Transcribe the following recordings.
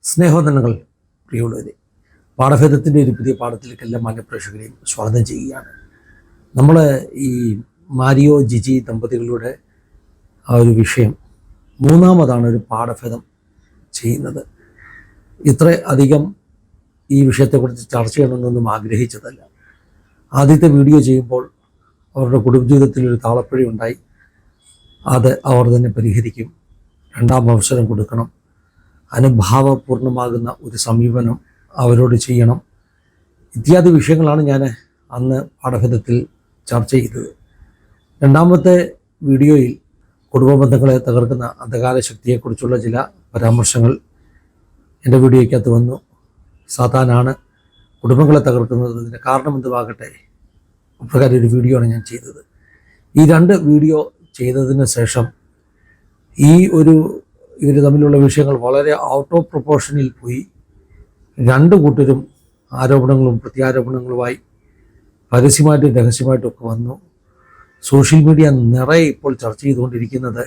സ്നേഹവന്ദനങ്ങൾ പ്രിയമുള്ളവരെ, പാഠഭേദത്തിൻ്റെ ഒരു പുതിയ പാഠത്തിലേക്കെല്ലാം മാന്യപ്രേക്ഷകരെയും സ്വാഗതം ചെയ്യുകയാണ്. നമ്മൾ ഈ മാരിയോ ജിജി ദമ്പതികളുടെ ആ ഒരു വിഷയം മൂന്നാമതാണ് ഒരു പാഠഭേദം ചെയ്യുന്നത്. ഇത്ര അധികം ഈ വിഷയത്തെക്കുറിച്ച് ചർച്ച ചെയ്യണമെന്നൊന്നും ആഗ്രഹിച്ചതല്ല. ആദ്യത്തെ വീഡിയോ ചെയ്യുമ്പോൾ അവരുടെ കുടുംബജീവിതത്തിലൊരു താളപ്പിഴയുണ്ടായി, അത് അവർ തന്നെ പരിഹരിക്കും, രണ്ടാം അവസരം കൊടുക്കണം, അനുഭാവപൂർണമാകുന്ന ഒരു സമീപനം അവരോട് ചെയ്യണം, ഇത്യാദി വിഷയങ്ങളാണ് ഞാൻ അന്ന് പാഠഭേദത്തിൽ ചർച്ച ചെയ്തത്. രണ്ടാമത്തെ വീഡിയോയിൽ കുടുംബ ബന്ധങ്ങളെ തകർക്കുന്ന അന്ധകാര ശക്തിയെക്കുറിച്ചുള്ള ചില പരാമർശങ്ങൾ എൻ്റെ വീഡിയോയ്ക്കകത്ത് വന്നു. സാത്താനാണ് കുടുംബങ്ങളെ തകർക്കുന്നത്, ഇതിൻ്റെ കാരണം എന്തുവാകട്ടെ, അപ്രകാരം ഒരു വീഡിയോ ആണ് ഞാൻ ചെയ്തത്. ഈ രണ്ട് വീഡിയോ ചെയ്തതിന് ശേഷം ഇവർ തമ്മിലുള്ള വിഷയങ്ങൾ വളരെ ഔട്ട് ഓഫ് പ്രൊപ്പോർഷനിൽ പോയി. രണ്ടു കൂട്ടരും ആരോപണങ്ങളും പ്രത്യാരോപണങ്ങളുമായി പരസ്യമായിട്ടും രഹസ്യമായിട്ടും ഒക്കെ വന്നു. സോഷ്യൽ മീഡിയ നിറയെ ഇപ്പോൾ ചർച്ച ചെയ്തുകൊണ്ടിരിക്കുന്നത്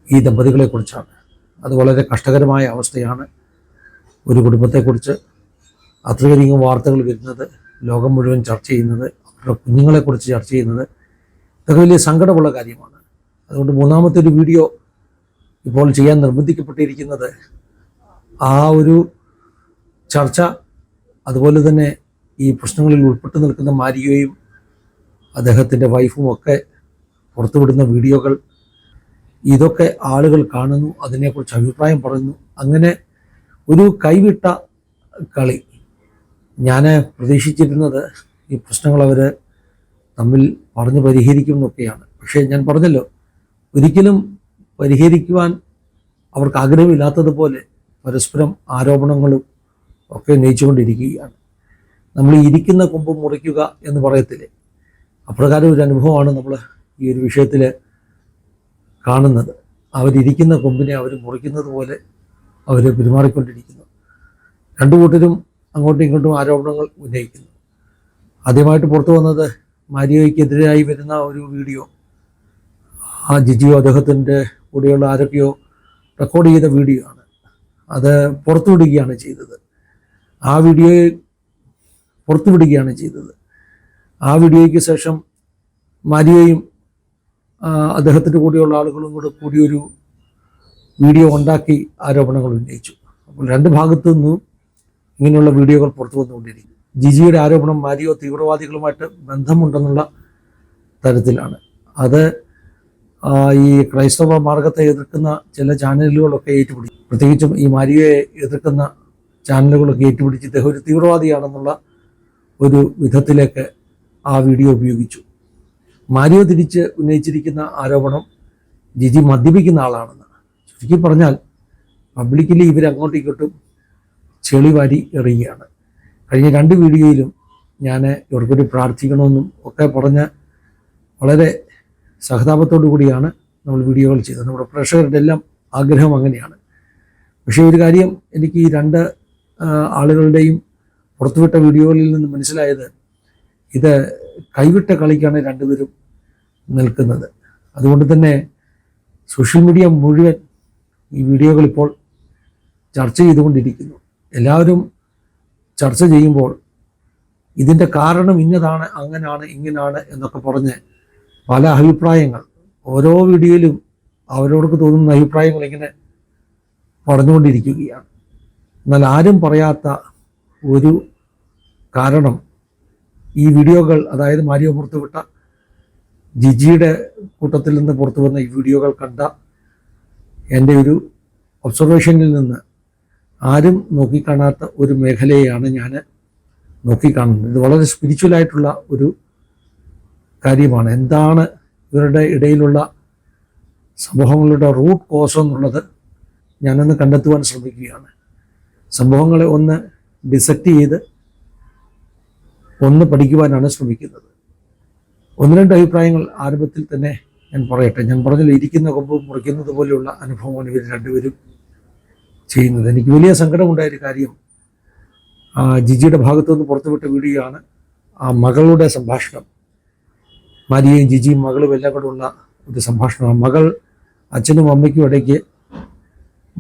ഈ ദമ്പതികളെക്കുറിച്ചാണ്. അത് വളരെ കഷ്ടകരമായ അവസ്ഥയാണ്. ഒരു കുടുംബത്തെക്കുറിച്ച് അത്രയധികം വാർത്തകൾ വരുന്നത്, ലോകം മുഴുവൻ ചർച്ച ചെയ്യുന്നത്, അവരുടെ കുഞ്ഞുങ്ങളെക്കുറിച്ച് ചർച്ച ചെയ്യുന്നത്, ഇതൊക്കെ വലിയ സങ്കടമുള്ള കാര്യമാണ്. അതുകൊണ്ട് മൂന്നാമത്തെ ഒരു വീഡിയോ ഇപ്പോൾ ചെയ്യാൻ നിർബന്ധിക്കപ്പെട്ടിരിക്കുന്നത് ആ ഒരു ചർച്ച, അതുപോലെ തന്നെ ഈ പ്രശ്നങ്ങളിൽ ഉൾപ്പെട്ടു നിൽക്കുന്ന മാരിയോയും അദ്ദേഹത്തിൻ്റെ വൈഫും ഒക്കെ പുറത്തുവിടുന്ന വീഡിയോകൾ, ഇതൊക്കെ ആളുകൾ കാണുന്നു, അതിനെക്കുറിച്ച് അഭിപ്രായം പറയുന്നു. അങ്ങനെ ഒരു കൈവിട്ട കളി. ഞാൻ പ്രതീക്ഷിച്ചിരുന്നത് ഈ പ്രശ്നങ്ങൾ അവർ തമ്മിൽ പറഞ്ഞു പരിഹരിക്കും എന്നൊക്കെയാണ്. പക്ഷേ ഞാൻ പറഞ്ഞല്ലോ, ഒരിക്കലും പരിഹരിക്കുവാൻ അവർക്ക് ആഗ്രഹമില്ലാത്തതുപോലെ പരസ്പരം ആരോപണങ്ങളും ഒക്കെ ഉന്നയിച്ചുകൊണ്ടിരിക്കുകയാണ്. നമ്മൾ ഇരിക്കുന്ന കൊമ്പ് മുറിക്കുക എന്ന് പറയത്തില്ലേ, അപ്രകാരം ഒരു അനുഭവമാണ് നമ്മൾ ഈ ഒരു വിഷയത്തിൽ കാണുന്നത്. അവരിയ്ക്കുന്ന കൊമ്പിനെ അവർ മുറിക്കുന്നത് പോലെ അവർ പെരുമാറിക്കൊണ്ടിരിക്കുന്നു. രണ്ടു കൂട്ടരും അങ്ങോട്ടും ഇങ്ങോട്ടും ആരോപണങ്ങൾ ഉന്നയിക്കുന്നു. ആദ്യമായിട്ട് പുറത്തു വന്നത് മാരിയോയ്ക്കെതിരായി വരുന്ന ഒരു വീഡിയോ, ആ ജിജിയോ അദ്ദേഹത്തിൻ്റെ കൂടെയുള്ള ആരൊക്കെയോ റെക്കോർഡ് ചെയ്ത വീഡിയോ ആണ്. അത് പുറത്തുവിടുകയാണ് ചെയ്തത്. ആ വീഡിയോയെ പുറത്തുവിടുകയാണ് ചെയ്തത്. ആ വീഡിയോയ്ക്ക് ശേഷം മാരിയോയും അദ്ദേഹത്തിൻ്റെ കൂടെയുള്ള ആളുകളും കൂടിയൊരു വീഡിയോ ഉണ്ടാക്കി ആരോപണങ്ങൾ ഉന്നയിച്ചു. അപ്പോൾ രണ്ട് ഭാഗത്തു നിന്നും ഇങ്ങനെയുള്ള വീഡിയോകൾ പുറത്തു വന്നുകൊണ്ടിരിക്കും. ജിജിയുടെ ആരോപണം മാരിയോ തീവ്രവാദികളുമായിട്ട് ബന്ധമുണ്ടെന്നുള്ള തരത്തിലാണ്. അത് ഈ ക്രൈസ്തവ മാർഗത്തെ എതിർക്കുന്ന ചില ചാനലുകളൊക്കെ ഏറ്റുപിടിച്ചു. പ്രത്യേകിച്ചും ഈ മാരിയോയെ എതിർക്കുന്ന ചാനലുകളൊക്കെ ഏറ്റുപിടിച്ച് ഇദ്ദേഹം ഒരു തീവ്രവാദിയാണെന്നുള്ള ഒരു വിധത്തിലേക്ക് ആ വീഡിയോ ഉപയോഗിച്ചു. മാരിയോ തിരിച്ച് ഉന്നയിച്ചിരിക്കുന്ന ആരോപണം ജിജി മദ്യപിക്കുന്ന ആളാണെന്ന്. ചുരുക്കി പറഞ്ഞാൽ പബ്ലിക്കലി ഇവരങ്ങോട്ടും ഇങ്ങോട്ടും ചെളി വാരി എറിയുകയാണ്. കഴിഞ്ഞ രണ്ട് വീഡിയോയിലും ഞാൻ ഇവർക്കൊരു പ്രാർത്ഥിക്കണമെന്നും ഒക്കെ പറഞ്ഞ് വളരെ സഹതാപത്തോടു കൂടിയാണ് നമ്മൾ വീഡിയോകൾ ചെയ്തത്. നമ്മുടെ പ്രേക്ഷകരുടെ എല്ലാം ആഗ്രഹം അങ്ങനെയാണ്. പക്ഷേ ഒരു കാര്യം എനിക്ക് ഈ രണ്ട് ആളുകളുടെയും പുറത്തുവിട്ട വീഡിയോകളിൽ നിന്ന് മനസ്സിലായത്, ഇത് കൈവിട്ട കളിക്കാണ് രണ്ടുപേരും നിൽക്കുന്നത്. അതുകൊണ്ട് തന്നെ സോഷ്യൽ മീഡിയ മുഴുവൻ ഈ വീഡിയോകൾ ഇപ്പോൾ ചർച്ച ചെയ്തുകൊണ്ടിരിക്കുന്നു. എല്ലാവരും ചർച്ച ചെയ്യുമ്പോൾ ഇതിൻ്റെ കാരണം ഇന്നതാണ്, അങ്ങനെയാണ്, ഇങ്ങനെയാണ് എന്നൊക്കെ പറഞ്ഞ് പല അഭിപ്രായങ്ങൾ ഓരോ വീഡിയോയിലും അവരോർക്ക് തോന്നുന്ന അഭിപ്രായങ്ങൾ ഇങ്ങനെ പറഞ്ഞുകൊണ്ടിരിക്കുകയാണ്. എന്നാൽ ആരും പറയാത്ത ഒരു കാരണം, ഈ വീഡിയോകൾ, അതായത് മാരിയോ പുറത്തുവിട്ട ജിജിയുടെ കൂട്ടത്തിൽ നിന്ന് പുറത്തു വന്ന ഈ വീഡിയോകൾ കണ്ട എൻ്റെ ഒരു ഒബ്സർവേഷനിൽ നിന്ന് ആരും നോക്കിക്കാണാത്ത ഒരു മേഖലയെയാണ് ഞാൻ നോക്കിക്കാണുന്നത്. ഇത് വളരെ സ്പിരിച്വലായിട്ടുള്ള ഒരു കാര്യമാണ്. എന്താണ് ഇവരുടെ ഇടയിലുള്ള സംഭവങ്ങളുടെ റൂട്ട് കോസ് എന്നുള്ളത് ഞാനൊന്ന് കണ്ടെത്തുവാൻ ശ്രമിക്കുകയാണ്. സംഭവങ്ങളെ ഒന്ന് ഡിസെക്റ്റ് ചെയ്ത് ഒന്ന് പഠിക്കുവാനാണ് ശ്രമിക്കുന്നത്. ഒന്ന് രണ്ട് അഭിപ്രായങ്ങൾ ആരംഭത്തിൽ തന്നെ ഞാൻ പറയട്ടെ. ഞാൻ പറഞ്ഞില്ല, ഇരിക്കുന്ന കൊമ്പ് മുറിക്കുന്നത് പോലെയുള്ള അനുഭവമാണ് ഇവർ രണ്ടുപേരും ചെയ്യുന്നത്. എനിക്ക് വലിയ സങ്കടമുണ്ടായൊരു കാര്യം, ജിജിയുടെ ഭാഗത്തുനിന്ന് പുറത്തുവിട്ട വീഡിയോ ആണ്. ആ മകളുടെ സംഭാഷണം, മാരിയയും ജിജിയും മകളും എല്ലാം കൂടെ ഉള്ള ഒരു സംഭാഷണമാണ്. മകൾ അച്ഛനും അമ്മയ്ക്കും ഇടയ്ക്ക്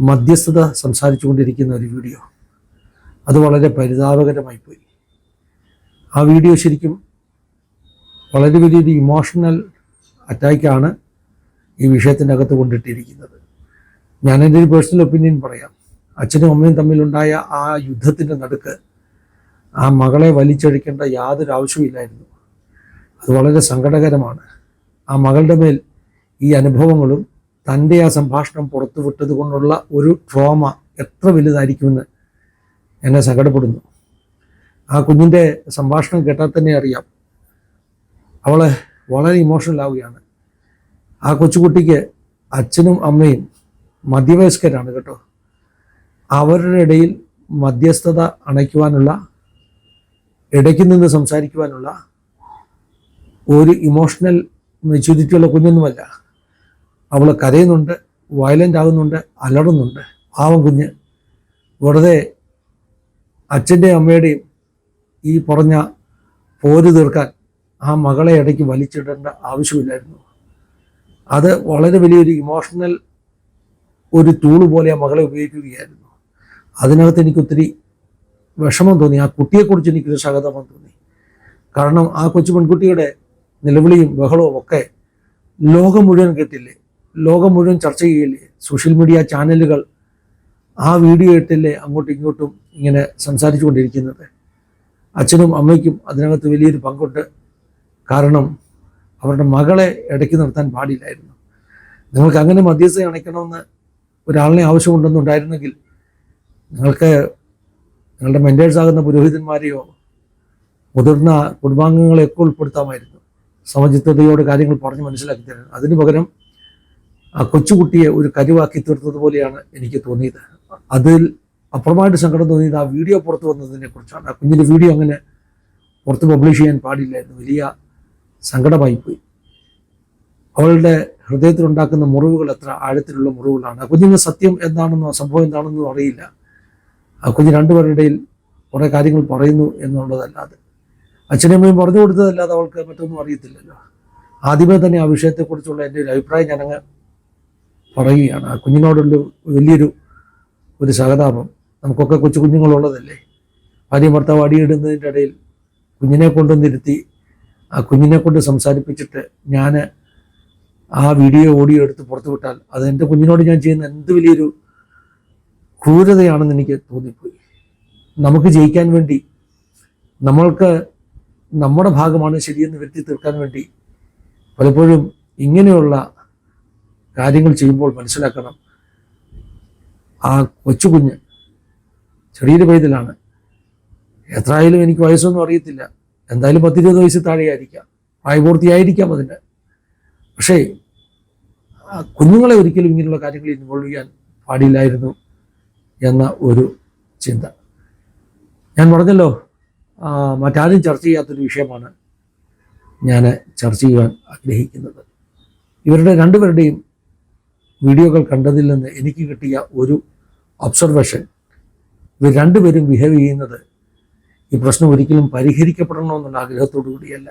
മധ്യസ്ഥത സംസാരിച്ചു കൊണ്ടിരിക്കുന്ന ഒരു വീഡിയോ. അത് വളരെ പരിതാപകരമായി പോയി. ആ വീഡിയോ ശരിക്കും വളരെ വലിയൊരു ഇമോഷണൽ അറ്റാക്കാണ് ഈ വിഷയത്തിൻ്റെ അകത്ത് കൊണ്ടിട്ടിരിക്കുന്നത്. ഞാനെൻ്റെ ഒരു പേഴ്സണൽ ഒപ്പീനിയൻ പറയാം. അച്ഛനും അമ്മയും തമ്മിലുണ്ടായ ആ യുദ്ധത്തിൻ്റെ നടുക്ക് ആ മകളെ വലിച്ചഴിക്കേണ്ട യാതൊരു ആവശ്യമില്ലായിരുന്നു. അത് വളരെ സങ്കടകരമാണ്. ആ മകളുടെ മേൽ ഈ അനുഭവങ്ങളും തൻ്റെ ആ സംഭാഷണം പുറത്തു വിട്ടത് കൊണ്ടുള്ള ഒരു ട്രോമ എത്ര വലുതായിരിക്കുമെന്ന് എന്നെ സങ്കടപ്പെടുന്നു. ആ കുഞ്ഞിൻ്റെ സംഭാഷണം കേട്ടാൽ തന്നെ അറിയാം, അവൾ വളരെ ഇമോഷണൽ ആവുകയാണ്. ആ കൊച്ചുകുട്ടിക്ക് അച്ഛനും അമ്മയും മധ്യവയസ്കരാണ് കേട്ടോ. അവരുടെ ഇടയിൽ മധ്യസ്ഥത അണയ്ക്കുവാനുള്ള, ഇടയ്ക്ക് നിന്ന് സംസാരിക്കുവാനുള്ള ഒരു ഇമോഷണൽ മെച്യൂരിറ്റിയുള്ള കുഞ്ഞൊന്നുമല്ല. അവൾ കരയുന്നുണ്ട്, വയലൻ്റ് ആകുന്നുണ്ട്, അലറുന്നുണ്ട്. പാവം കുഞ്ഞ് വെറുതെ അച്ഛൻ്റെയും അമ്മയുടെയും ഈ പറഞ്ഞ പോര് തീർക്കാൻ ആ മകളെ ഇടയ്ക്ക് വലിച്ചിടേണ്ട ആവശ്യമില്ലായിരുന്നു. അത് വളരെ വലിയൊരു ഇമോഷണൽ ഒരു ടൂള് പോലെ ആ മകളെ ഉപയോഗിക്കുകയായിരുന്നു. അതിനകത്ത് എനിക്കൊത്തിരി വിഷമം തോന്നി. ആ കുട്ടിയെക്കുറിച്ച് എനിക്കൊരു സഹതാപം തോന്നി. കാരണം ആ കൊച്ചു പെൺകുട്ടിയുടെ നിലവിളിയും ബഹളവും ഒക്കെ ലോകം മുഴുവൻ കേട്ടില്ലേ, ലോകം മുഴുവൻ ചർച്ച ചെയ്യില്ലേ, സോഷ്യൽ മീഡിയ ചാനലുകൾ ആ വീഡിയോ ഇട്ടില്ലേ അങ്ങോട്ടും ഇങ്ങോട്ടും ഇങ്ങനെ സംസാരിച്ചു കൊണ്ടിരിക്കുന്നത്. അച്ഛനും അമ്മയ്ക്കും അതിനകത്ത് വലിയൊരു പങ്കുണ്ട്. കാരണം അവരുടെ മകളെ ഇടയ്ക്ക് നിർത്താൻ പാടില്ലായിരുന്നു. നിങ്ങൾക്ക് അങ്ങനെ മധ്യസ്ഥ അണയ്ക്കണമെന്ന് ഒരാളിനെ ആവശ്യമുണ്ടെന്നുണ്ടായിരുന്നെങ്കിൽ നിങ്ങൾക്ക് നിങ്ങളുടെ മെൻറ്റേഴ്സാകുന്ന പുരോഹിതന്മാരെയോ മുതിർന്ന കുടുംബാംഗങ്ങളെയൊക്കെ ഉൾപ്പെടുത്താമായിരുന്നു. സമചിത്തതയോട് കാര്യങ്ങൾ പറഞ്ഞ് മനസ്സിലാക്കി തരാൻ. അതിനു പകരം ആ കൊച്ചുകുട്ടിയെ ഒരു കരുവാക്കി തീർത്തതുപോലെയാണ് എനിക്ക് തോന്നിയത്. അതിൽ അപ്പുറമായിട്ട് സങ്കടം തോന്നിയത് ആ വീഡിയോ പുറത്തു വന്നതിനെ കുറിച്ചാണ്. ആ കുഞ്ഞിൻ്റെ വീഡിയോ അങ്ങനെ പുറത്ത് പബ്ലിഷ് ചെയ്യാൻ പാടില്ലായിരുന്നു. വലിയ സങ്കടമായിപ്പോയി. അവളുടെ ഹൃദയത്തിലുണ്ടാക്കുന്ന മുറിവുകൾ എത്ര ആഴത്തിലുള്ള മുറിവുകളാണ്. ആ കുഞ്ഞിന് സത്യം എന്താണെന്നോ സംഭവം എന്താണെന്നോ അറിയില്ല. ആ കുഞ്ഞ് രണ്ടുപേരുടെ ഇടയിൽ കുറേ കാര്യങ്ങൾ പറയുന്നു എന്നുള്ളതല്ലാതെ, അച്ഛനമ്മയും പറഞ്ഞു കൊടുത്തതല്ലാതെ അവൾക്ക് മറ്റൊന്നും അറിയത്തില്ലല്ലോ. ആദ്യമേ തന്നെ ആ വിഷയത്തെക്കുറിച്ചുള്ള എൻ്റെ ഒരു അഭിപ്രായം ഞാനങ്ങ് പറയുകയാണ്. ആ കുഞ്ഞിനോടുള്ള വലിയൊരു സഹതാപം. നമുക്കൊക്കെ കൊച്ചു കുഞ്ഞുങ്ങളുള്ളതല്ലേ. ഭാര്യ ഭർത്താവ് അടിയിടുന്നതിൻ്റെ ഇടയിൽ കുഞ്ഞിനെ കൊണ്ടുവന്നിരുത്തി ആ കുഞ്ഞിനെ കൊണ്ട് സംസാരിപ്പിച്ചിട്ട് ഞാൻ ആ വീഡിയോ ഓഡിയോ എടുത്ത് പുറത്തു വിട്ടാൽ അത് എൻ്റെ കുഞ്ഞിനോട് ഞാൻ ചെയ്യുന്ന എന്ത് വലിയൊരു ക്രൂരതയാണെന്ന് എനിക്ക് തോന്നിപ്പോയി. നമുക്ക് ജയിക്കാൻ വേണ്ടി, നമ്മൾക്ക് നമ്മുടെ ഭാഗമാണ് ശരിയെന്ന് വരുത്തി തീർക്കാൻ വേണ്ടി പലപ്പോഴും ഇങ്ങനെയുള്ള കാര്യങ്ങൾ ചെയ്യുമ്പോൾ മനസ്സിലാക്കണം, ആ കൊച്ചുകുഞ്ഞ് ചെറിയൊരു പൈതലാണ്. എത്രയായാലും എനിക്ക് വയസ്സൊന്നും അറിയത്തില്ല, എന്തായാലും 10-20 വയസ്സ് താഴെയായിരിക്കാം, പ്രായപൂർത്തിയായിരിക്കാം അതിന്. പക്ഷേ കുഞ്ഞുങ്ങളെ ഒരിക്കലും ഇങ്ങനെയുള്ള കാര്യങ്ങളിൽ ഇൻവോൾവ് ചെയ്യാൻ പാടില്ലായിരുന്നു എന്ന ഒരു ചിന്ത. ഞാൻ പറഞ്ഞല്ലോ, മറ്റാരും ചർച്ച ചെയ്യാത്തൊരു വിഷയമാണ് ഞാൻ ചർച്ച ചെയ്യുവാൻ ആഗ്രഹിക്കുന്നത്. ഇവരുടെ രണ്ടുപേരുടെയും വീഡിയോകൾ കണ്ടതിൽ നിന്ന് എനിക്ക് കിട്ടിയ ഒരു ഒബ്സർവേഷൻ, ഇവർ രണ്ടുപേരും ബിഹേവ് ചെയ്യുന്നത് ഈ പ്രശ്നം ഒരിക്കലും പരിഹരിക്കപ്പെടണമെന്നുള്ള ആഗ്രഹത്തോടു കൂടിയല്ല.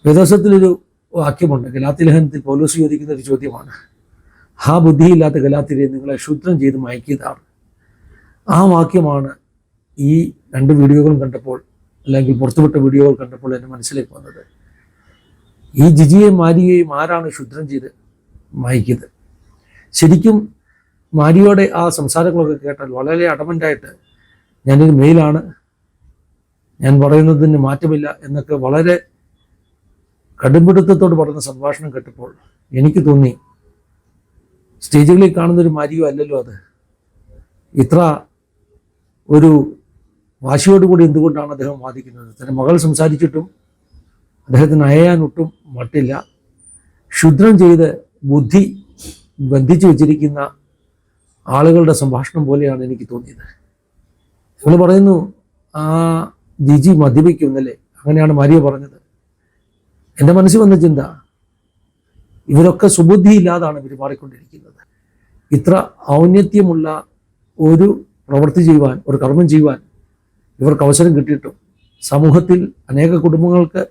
വേദോസത്തിലൊരു വാക്യമുണ്ട്, ഗലാത്യലേഖനത്തിൽ പൗലോസ് ചോദിക്കുന്ന ഒരു ചോദ്യമാണ്, ആ ബുദ്ധിയില്ലാത്ത ഗലാത്യരെ നിങ്ങളെ ക്ഷുദ്രം ചെയ്ത് മയക്കിയതാണ്. ആ വാക്യമാണ് ഈ രണ്ട് വീഡിയോകളും കണ്ടപ്പോൾ, അല്ലെങ്കിൽ പുറത്തുവിട്ട വീഡിയോകൾ കണ്ടപ്പോൾ എൻ്റെ മനസ്സിലേക്ക് വന്നത്. ഈ ജിജിയെയും മാരിയെയും ആരാണ് ക്ഷുദ്രം ചെയ്ത് മയക്കിയത്? ശരിക്കും മാരിയോടെ ആ സംസാരങ്ങളൊക്കെ കേട്ടാൽ വളരെ അഡമൻ്റായിട്ട് ഞാനൊരു മെയിലാണ്, ഞാൻ പറയുന്നതിന് മാറ്റമില്ല എന്നൊക്കെ വളരെ കടുംപിടുത്തത്തോട് പറയുന്ന സംഭാഷണം കേട്ടപ്പോൾ എനിക്ക് തോന്നി, സ്റ്റേജുകളിൽ കാണുന്നൊരു മാരിയോ അല്ലല്ലോ അത്. ഇത്ര ഒരു വാശിയോടുകൂടി എന്തുകൊണ്ടാണ് അദ്ദേഹം വാദിക്കുന്നത്? തൻ്റെ മകൾ സംസാരിച്ചിട്ടും അദ്ദേഹത്തിന് അയയാനൊട്ടും മട്ടില്ല. ക്ഷുദ്രം ചെയ്ത് ബുദ്ധി ബന്ധിച്ചു വെച്ചിരിക്കുന്ന ആളുകളുടെ സംഭാഷണം പോലെയാണ് എനിക്ക് തോന്നിയത്. നിങ്ങൾ പറയുന്നു ആ ജിജി മദ്യപിക്കുന്നല്ലേ, അങ്ങനെയാണ് മാരിയ പറഞ്ഞത്. എൻ്റെ മനസ്സിൽ വന്ന ചിന്ത, ഇവരൊക്കെ സുബുദ്ധിയില്ലാതാണ് പെരുമാറിക്കൊണ്ടിരിക്കുന്നത്. ഇത്ര ഔന്നത്യമുള്ള ഒരു പ്രവൃത്തി ചെയ്യുവാൻ, ഒരു കർമ്മം ചെയ്യുവാൻ ഇവർക്ക് അവസരം കിട്ടിയിട്ടും, സമൂഹത്തിൽ അനേക കുടുംബങ്ങൾക്ക്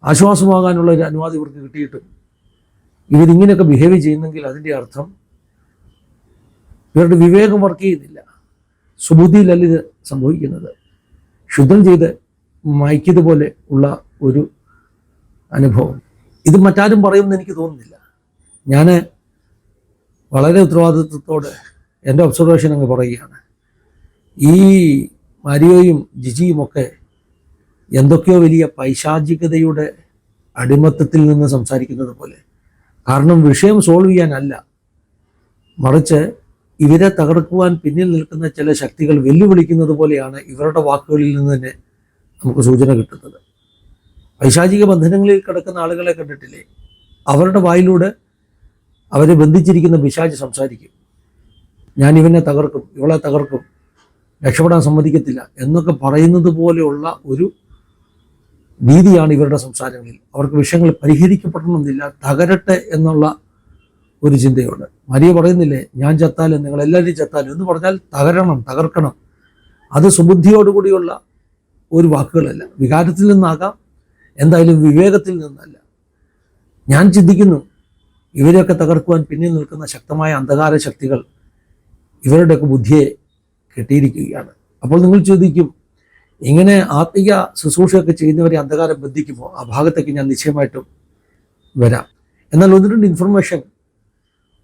ആശ്വാസമാകാനുള്ള ഒരു അനുവാദം ഇവർക്ക് കിട്ടിയിട്ടും ഇവരിങ്ങനെയൊക്കെ ബിഹേവ് ചെയ്യുന്നെങ്കിൽ അതിൻ്റെ അർത്ഥം ഇവരുടെ വിവേകം വർക്ക് ചെയ്യുന്നില്ല. സുബുദ്ധിയിലല്ല ഇത് സംഭവിക്കുന്നത്. ക്ഷുദ്രം ചെയ്ത് മയക്കിയതുപോലെ ഉള്ള ഒരു അനുഭവം. ഇത് മറ്റാരും പറയുമെന്ന് എനിക്ക് തോന്നുന്നില്ല. ഞാൻ വളരെ ഉത്തരവാദിത്വത്തോടെ എൻ്റെ ഒബ്സർവേഷൻ അങ്ങ് പറയുകയാണ്. ഈ മാരിയോയും ജിജിയുമൊക്കെ എന്തൊക്കെയോ വലിയ പൈശാചികതയുടെ അടിമത്തത്തിൽ നിന്ന് സംസാരിക്കുന്നത് പോലെ. കാരണം വിഷയം സോൾവ് ചെയ്യാനല്ല, മറിച്ച് ഇവരെ തകർക്കുവാൻ പിന്നിൽ നിൽക്കുന്ന ചില ശക്തികൾ വെല്ലുവിളിക്കുന്നത് പോലെയാണ് ഇവരുടെ വാക്കുകളിൽ നിന്ന് തന്നെ നമുക്ക് സൂചന കിട്ടുന്നത്. പൈശാചിക ബന്ധനങ്ങളിൽ കിടക്കുന്ന ആളുകളെ കണ്ടിട്ടില്ലേ? അവരുടെ വായിലൂടെ അവരെ ബന്ധിച്ചിരിക്കുന്ന പിശാച് സംസാരിക്കും. ഞാൻ ഇവനെ തകർക്കും, ഇവളെ തകർക്കും, രക്ഷപ്പെടാൻ സമ്മതിക്കത്തില്ല എന്നൊക്കെ പറയുന്നത് പോലെയുള്ള ഒരു രീതിയാണ് ഇവരുടെ സംസാരങ്ങളിൽ. അവർക്ക് വിഷയങ്ങൾ പരിഹരിക്കപ്പെടണമെന്നില്ല, തകരട്ടെ എന്നുള്ള ഒരു ചിന്തയുണ്ട്. മരിയ പറയുന്നില്ലേ, ഞാൻ ചത്താലും നിങ്ങളെല്ലാവരും ചത്താലും എന്ന് പറഞ്ഞാൽ തകരണം, തകർക്കണം. അത് സുബുദ്ധിയോടുകൂടിയുള്ള ഒരു വാക്കുകളല്ല, വികാരത്തിൽ നിന്നാകാം, എന്തായാലും വിവേകത്തിൽ നിന്നല്ല. ഞാൻ ചിന്തിക്കുന്നു ഇവരെയൊക്കെ തകർക്കുവാൻ പിന്നിൽ നിൽക്കുന്ന ശക്തമായ അന്ധകാര ശക്തികൾ ഇവരുടെയൊക്കെ ബുദ്ധിയെ കെട്ടിയിരിക്കുകയാണ്. അപ്പോൾ നിങ്ങൾ ചോദിക്കും, ഇങ്ങനെ ആത്മീയ ശുശ്രൂഷയൊക്കെ ചെയ്യുന്നവരെ അന്ധകാരം ബന്ധിക്കുമോ? ആ ഭാഗത്തേക്ക് ഞാൻ നിശ്ചയമായിട്ടും വരാം. എന്നാൽ ഒന്ന് രണ്ട് ഇൻഫർമേഷൻ,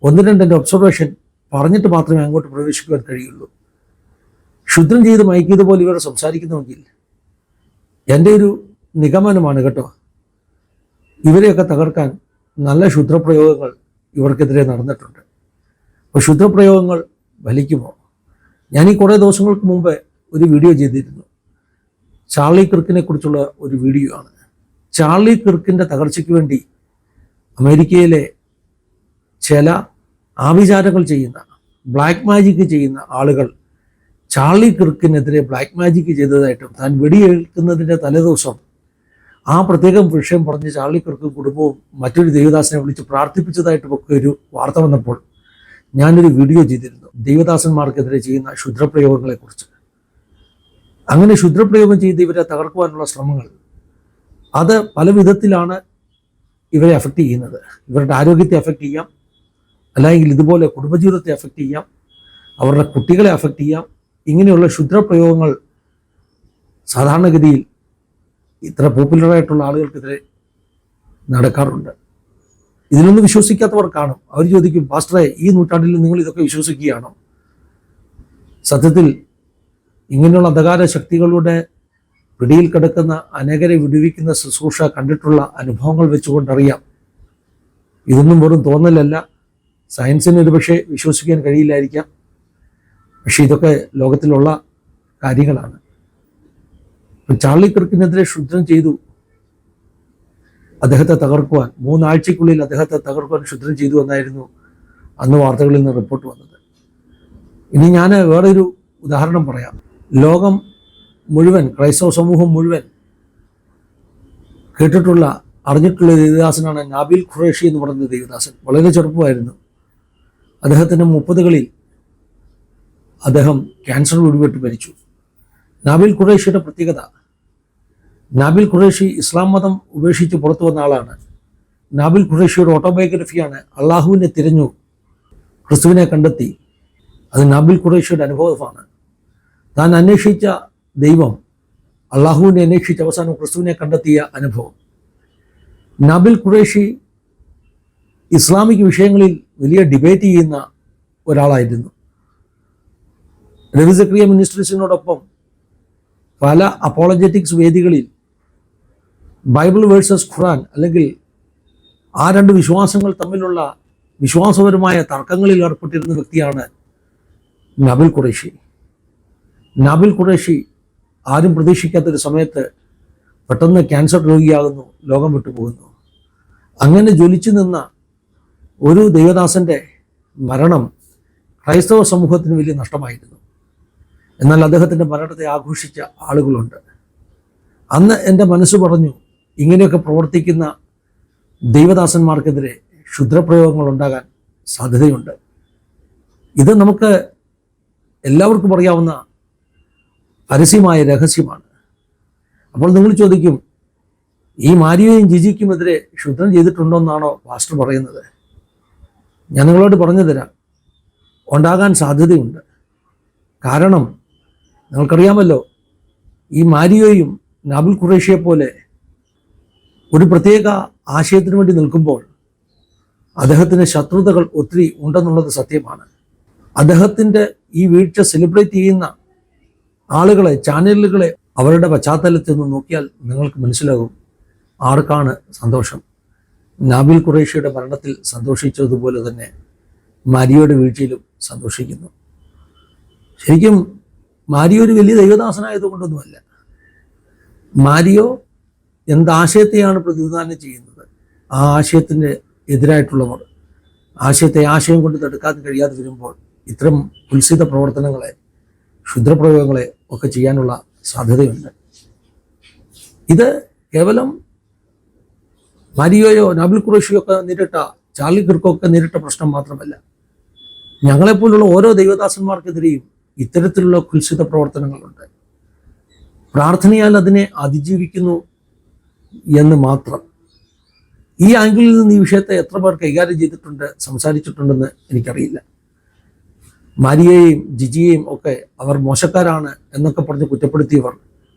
ഒന്ന് രണ്ട് എൻ്റെ ഒബ്സർവേഷൻ പറഞ്ഞിട്ട് മാത്രമേ അങ്ങോട്ട് പ്രവേശിക്കുവാൻ കഴിയുള്ളൂ. ക്ഷുദ്രം ചെയ്ത് മയക്കിയതുപോലെ ഇവർ സംസാരിക്കുന്നുവെങ്കിൽ എൻ്റെ ഒരു നിഗമനമാണ് കേട്ടോ, ഇവരെയൊക്കെ തകർക്കാൻ നല്ല ക്ഷുദ്രപ്രയോഗങ്ങൾ ഇവർക്കെതിരെ നടന്നിട്ടുണ്ട്. അപ്പോൾ ക്ഷുദ്രപ്രയോഗങ്ങൾ ഫലിക്കുമോ? ഞാൻ ഈ കുറേ ദിവസങ്ങൾക്ക് മുമ്പ് ഒരു വീഡിയോ ചെയ്തിരുന്നു. ചാർലി കിർക്കിനെ കുറിച്ചുള്ള ഒരു വീഡിയോ ആണ്. ചാർലി കിർക്കിൻ്റെ തകർച്ചയ്ക്ക് വേണ്ടി അമേരിക്കയിലെ ചില ആഭിചാരങ്ങൾ ചെയ്യുന്ന, ബ്ലാക്ക് മാജിക് ചെയ്യുന്ന ആളുകൾ ചാർലി കിർക്കിനെതിരെ ബ്ലാക്ക് മാജിക് ചെയ്തതായിട്ടും താൻ വെടിയേൽക്കുന്നതിൻ്റെ തലേദിവസം ആ പ്രത്യേക വിഷയം പറഞ്ഞ് ചാർലി കിർക്കും കുടുംബവും മറ്റൊരു ദേവദാസനെ വിളിച്ച് പ്രാർത്ഥിപ്പിച്ചതായിട്ടുമൊക്കെ ഒരു വാർത്ത വന്നപ്പോൾ ഞാനൊരു വീഡിയോ ചെയ്തിരുന്നു ദൈവദാസന്മാർക്കെതിരെ ചെയ്യുന്ന ക്ഷുദ്രപ്രയോഗങ്ങളെക്കുറിച്ച്. അങ്ങനെ ക്ഷുദ്രപ്രയോഗം ചെയ്ത് ഇവരെ തകർക്കുവാനുള്ള ശ്രമങ്ങൾ, അത് പല വിധത്തിലാണ് ഇവരെ അഫക്റ്റ് ചെയ്യുന്നത്. ഇവരുടെ ആരോഗ്യത്തെ അഫക്റ്റ് ചെയ്യാം, അല്ലെങ്കിൽ ഇതുപോലെ കുടുംബജീവിതത്തെ അഫക്റ്റ് ചെയ്യാം, അവരുടെ കുട്ടികളെ അഫക്റ്റ് ചെയ്യാം. ഇങ്ങനെയുള്ള ക്ഷുദ്രപ്രയോഗങ്ങൾ സാധാരണഗതിയിൽ ഇത്ര പോപ്പുലറായിട്ടുള്ള ആളുകൾക്കെതിരെ നടക്കാറുണ്ട്. ഇതിലൊന്നും വിശ്വസിക്കാത്തവർ കാണും. അവർ ചോദിക്കും, പാസ്റ്ററെ, ഈ നൂറ്റാണ്ടിൽ നിങ്ങൾ ഇതൊക്കെ വിശ്വസിക്കുകയാണോ? സത്യത്തിൽ ഇങ്ങനെയുള്ള അന്ധകാര ശക്തികളുടെ പിടിയിൽ കിടക്കുന്ന അനേകരെ വിടുവിക്കുന്ന ശുശ്രൂഷ കണ്ടിട്ടുള്ള അനുഭവങ്ങൾ വെച്ചുകൊണ്ടറിയാം, ഇതൊന്നും വെറും തോന്നലല്ല. സയൻസിന് ഒരുപക്ഷെ വിശ്വസിക്കാൻ കഴിയില്ലായിരിക്കാം, പക്ഷെ ഇതൊക്കെ ലോകത്തിലുള്ള കാര്യങ്ങളാണ്. ചാർലി കിർക്കിനെതിരെ ക്ഷുദ്രം ചെയ്തു, അദ്ദേഹത്തെ തകർക്കുവാൻ 3 ആഴ്ചയ്ക്കുള്ളിൽ അദ്ദേഹത്തെ തകർക്കുവാൻ ക്ഷുദ്രം ചെയ്തു എന്നായിരുന്നു അന്ന് വാർത്തകളിൽ നിന്ന് റിപ്പോർട്ട് വന്നത്. ഇനി ഞാൻ വേറൊരു ഉദാഹരണം പറയാം. ലോകം മുഴുവൻ, ക്രൈസ്തവ സമൂഹം മുഴുവൻ കേട്ടിട്ടുള്ള, അറിഞ്ഞിട്ടുള്ള ദേവദാസനാണ് നാബിൽ ഖുറേഷി എന്ന് പറയുന്ന ദേവദാസൻ. വളരെ ചെറുപ്പമായിരുന്നു. അദ്ദേഹത്തിൻ്റെ 30കളിൽ അദ്ദേഹം ക്യാൻസർ പിടിപെട്ട് മരിച്ചു. നാബിൽ ഖുറേഷിയുടെ പ്രത്യേകത, നാബിൽ ഖുറേഷി ഇസ്ലാം മതം ഉപേക്ഷിച്ച് പുറത്തു വന്ന ആളാണ്. നാബിൽ ഖുറേഷിയുടെ ഓട്ടോബയോഗ്രഫിയാണ് അള്ളാഹുവിനെ തിരഞ്ഞു, ക്രിസ്തുവിനെ കണ്ടെത്തി. അത് നാബിൽ ഖുറേഷിയുടെ അനുഭവമാണ്. താൻ അന്വേഷിച്ച ദൈവം അള്ളാഹുവിനെ അന്വേഷിച്ച് അവസാനം ക്രിസ്തുവിനെ കണ്ടെത്തിയ അനുഭവം. നാബിൽ ഖുറേഷി ഇസ്ലാമിക് വിഷയങ്ങളിൽ വലിയ ഡിബേറ്റ് ചെയ്യുന്ന ഒരാളായിരുന്നു. രവി സക്രിയ മിനിസ്ട്രീസിനോടൊപ്പം പല അപ്പോളജറ്റിക്സ് വേദികളിൽ ബൈബിൾ വേഴ്സസ് ഖുറാൻ, അല്ലെങ്കിൽ ആ രണ്ട് വിശ്വാസങ്ങൾ തമ്മിലുള്ള വിശ്വാസപരമായ തർക്കങ്ങളിൽ ഏർപ്പെട്ടിരുന്ന വ്യക്തിയാണ് നാബിൽ ഖുറേഷി. നാബിൽ ഖുറേഷി ആരും പ്രതീക്ഷിക്കാത്തൊരു സമയത്ത് പെട്ടെന്ന് ക്യാൻസർ രോഗിയാകുന്നു, ലോകം വിട്ടുപോകുന്നു. അങ്ങനെ ജ്വലിച്ചു നിന്ന ഒരു ദൈവദാസൻ്റെ മരണം ക്രൈസ്തവ സമൂഹത്തിന് വലിയ നഷ്ടമായിരുന്നു. എന്നാൽ അദ്ദേഹത്തിൻ്റെ മരണത്തെ ആഘോഷിച്ച ആളുകളുണ്ട്. അന്ന് എൻ്റെ മനസ്സ് പറഞ്ഞു, ഇങ്ങനെയൊക്കെ പ്രവർത്തിക്കുന്ന ദൈവദാസന്മാർക്കെതിരെ ക്ഷുദ്രപ്രയോഗങ്ങൾ ഉണ്ടാകാൻ സാധ്യതയുണ്ട്. ഇത് നമുക്ക് എല്ലാവർക്കും അറിയാവുന്ന പരസ്യമായ രഹസ്യമാണ്. അപ്പോൾ നിങ്ങൾ ചോദിക്കും, ഈ മാരിയോയും ജിജിക്കുമെതിരെ ക്ഷുദ്രം ചെയ്തിട്ടുണ്ടോ എന്നാണോ പാസ്റ്റർ പറയുന്നത്? ഞാൻ നിങ്ങളോട് പറഞ്ഞു തരാം. ഉണ്ടാകാൻ സാധ്യതയുണ്ട്. കാരണം നിങ്ങൾക്കറിയാമല്ലോ, ഈ മാരിയോയും നാബിൽ ഖുറേഷിയെ പോലെ ഒരു പ്രത്യേക ആശയത്തിന് വേണ്ടി നിൽക്കുമ്പോൾ അദ്ദേഹത്തിന് ശത്രുതകൾ ഒത്തിരി ഉണ്ടെന്നുള്ളത് സത്യമാണ്. അദ്ദേഹത്തിൻ്റെ ഈ വീഴ്ച സെലിബ്രേറ്റ് ചെയ്യുന്ന ആളുകളെ, ചാനലുകളെ, അവരുടെ പശ്ചാത്തലത്തിൽ നിന്ന് നോക്കിയാൽ നിങ്ങൾക്ക് മനസ്സിലാകും ആർക്കാണ് സന്തോഷം. നാബിൽ ഖുറേഷിയുടെ മരണത്തിൽ സന്തോഷിച്ചതുപോലെ തന്നെ മാരിയോയുടെ വീഴ്ചയിലും സന്തോഷിക്കുന്നു. ശരിക്കും മാരിയോ ഒരു വലിയ ദൈവദാസനായതുകൊണ്ടൊന്നുമല്ല. മാരിയോ എന്താശയത്തെയാണ് പ്രതിനിധാനം ചെയ്യുന്നത്, ആ ആശയത്തിന് എതിരായിട്ടുള്ളവർ ആശയം കൊണ്ട് തടുക്കാൻ കഴിയാതെ വരുമ്പോൾ ഇത്തരം കുൽസിത പ്രവർത്തനങ്ങളെ, ക്ഷുദ്രപ്രയോഗങ്ങളെ ഒക്കെ ചെയ്യാനുള്ള സാധ്യതയുണ്ട്. ഇത് കേവലം മാരിയോയോ നാബിൽ ഖുറേഷിയോ ഒക്കെ നേരിട്ട, ചാർലി കിർക്കോ ഒക്കെ നേരിട്ട പ്രശ്നം മാത്രമല്ല, ഞങ്ങളെപ്പോലുള്ള ഓരോ ദൈവദാസന്മാർക്കെതിരെയും ഇത്തരത്തിലുള്ള കുൽസിത പ്രവർത്തനങ്ങളുണ്ട്. പ്രാർത്ഥനയാൽ അതിനെ അതിജീവിക്കുന്നു എന്ന് മാത്രം. ഈ ആംഗിളിൽ നിന്ന് ഈ വിഷയത്തെ എത്ര പേർ കൈകാര്യം ചെയ്തിട്ടുണ്ട്, സംസാരിച്ചിട്ടുണ്ടെന്ന് എനിക്കറിയില്ല. മാരിയെയും ജിജിയെയും ഒക്കെ അവർ മോശക്കാരാണ് എന്നൊക്കെ പറഞ്ഞ് കുറ്റപ്പെടുത്തിയവർ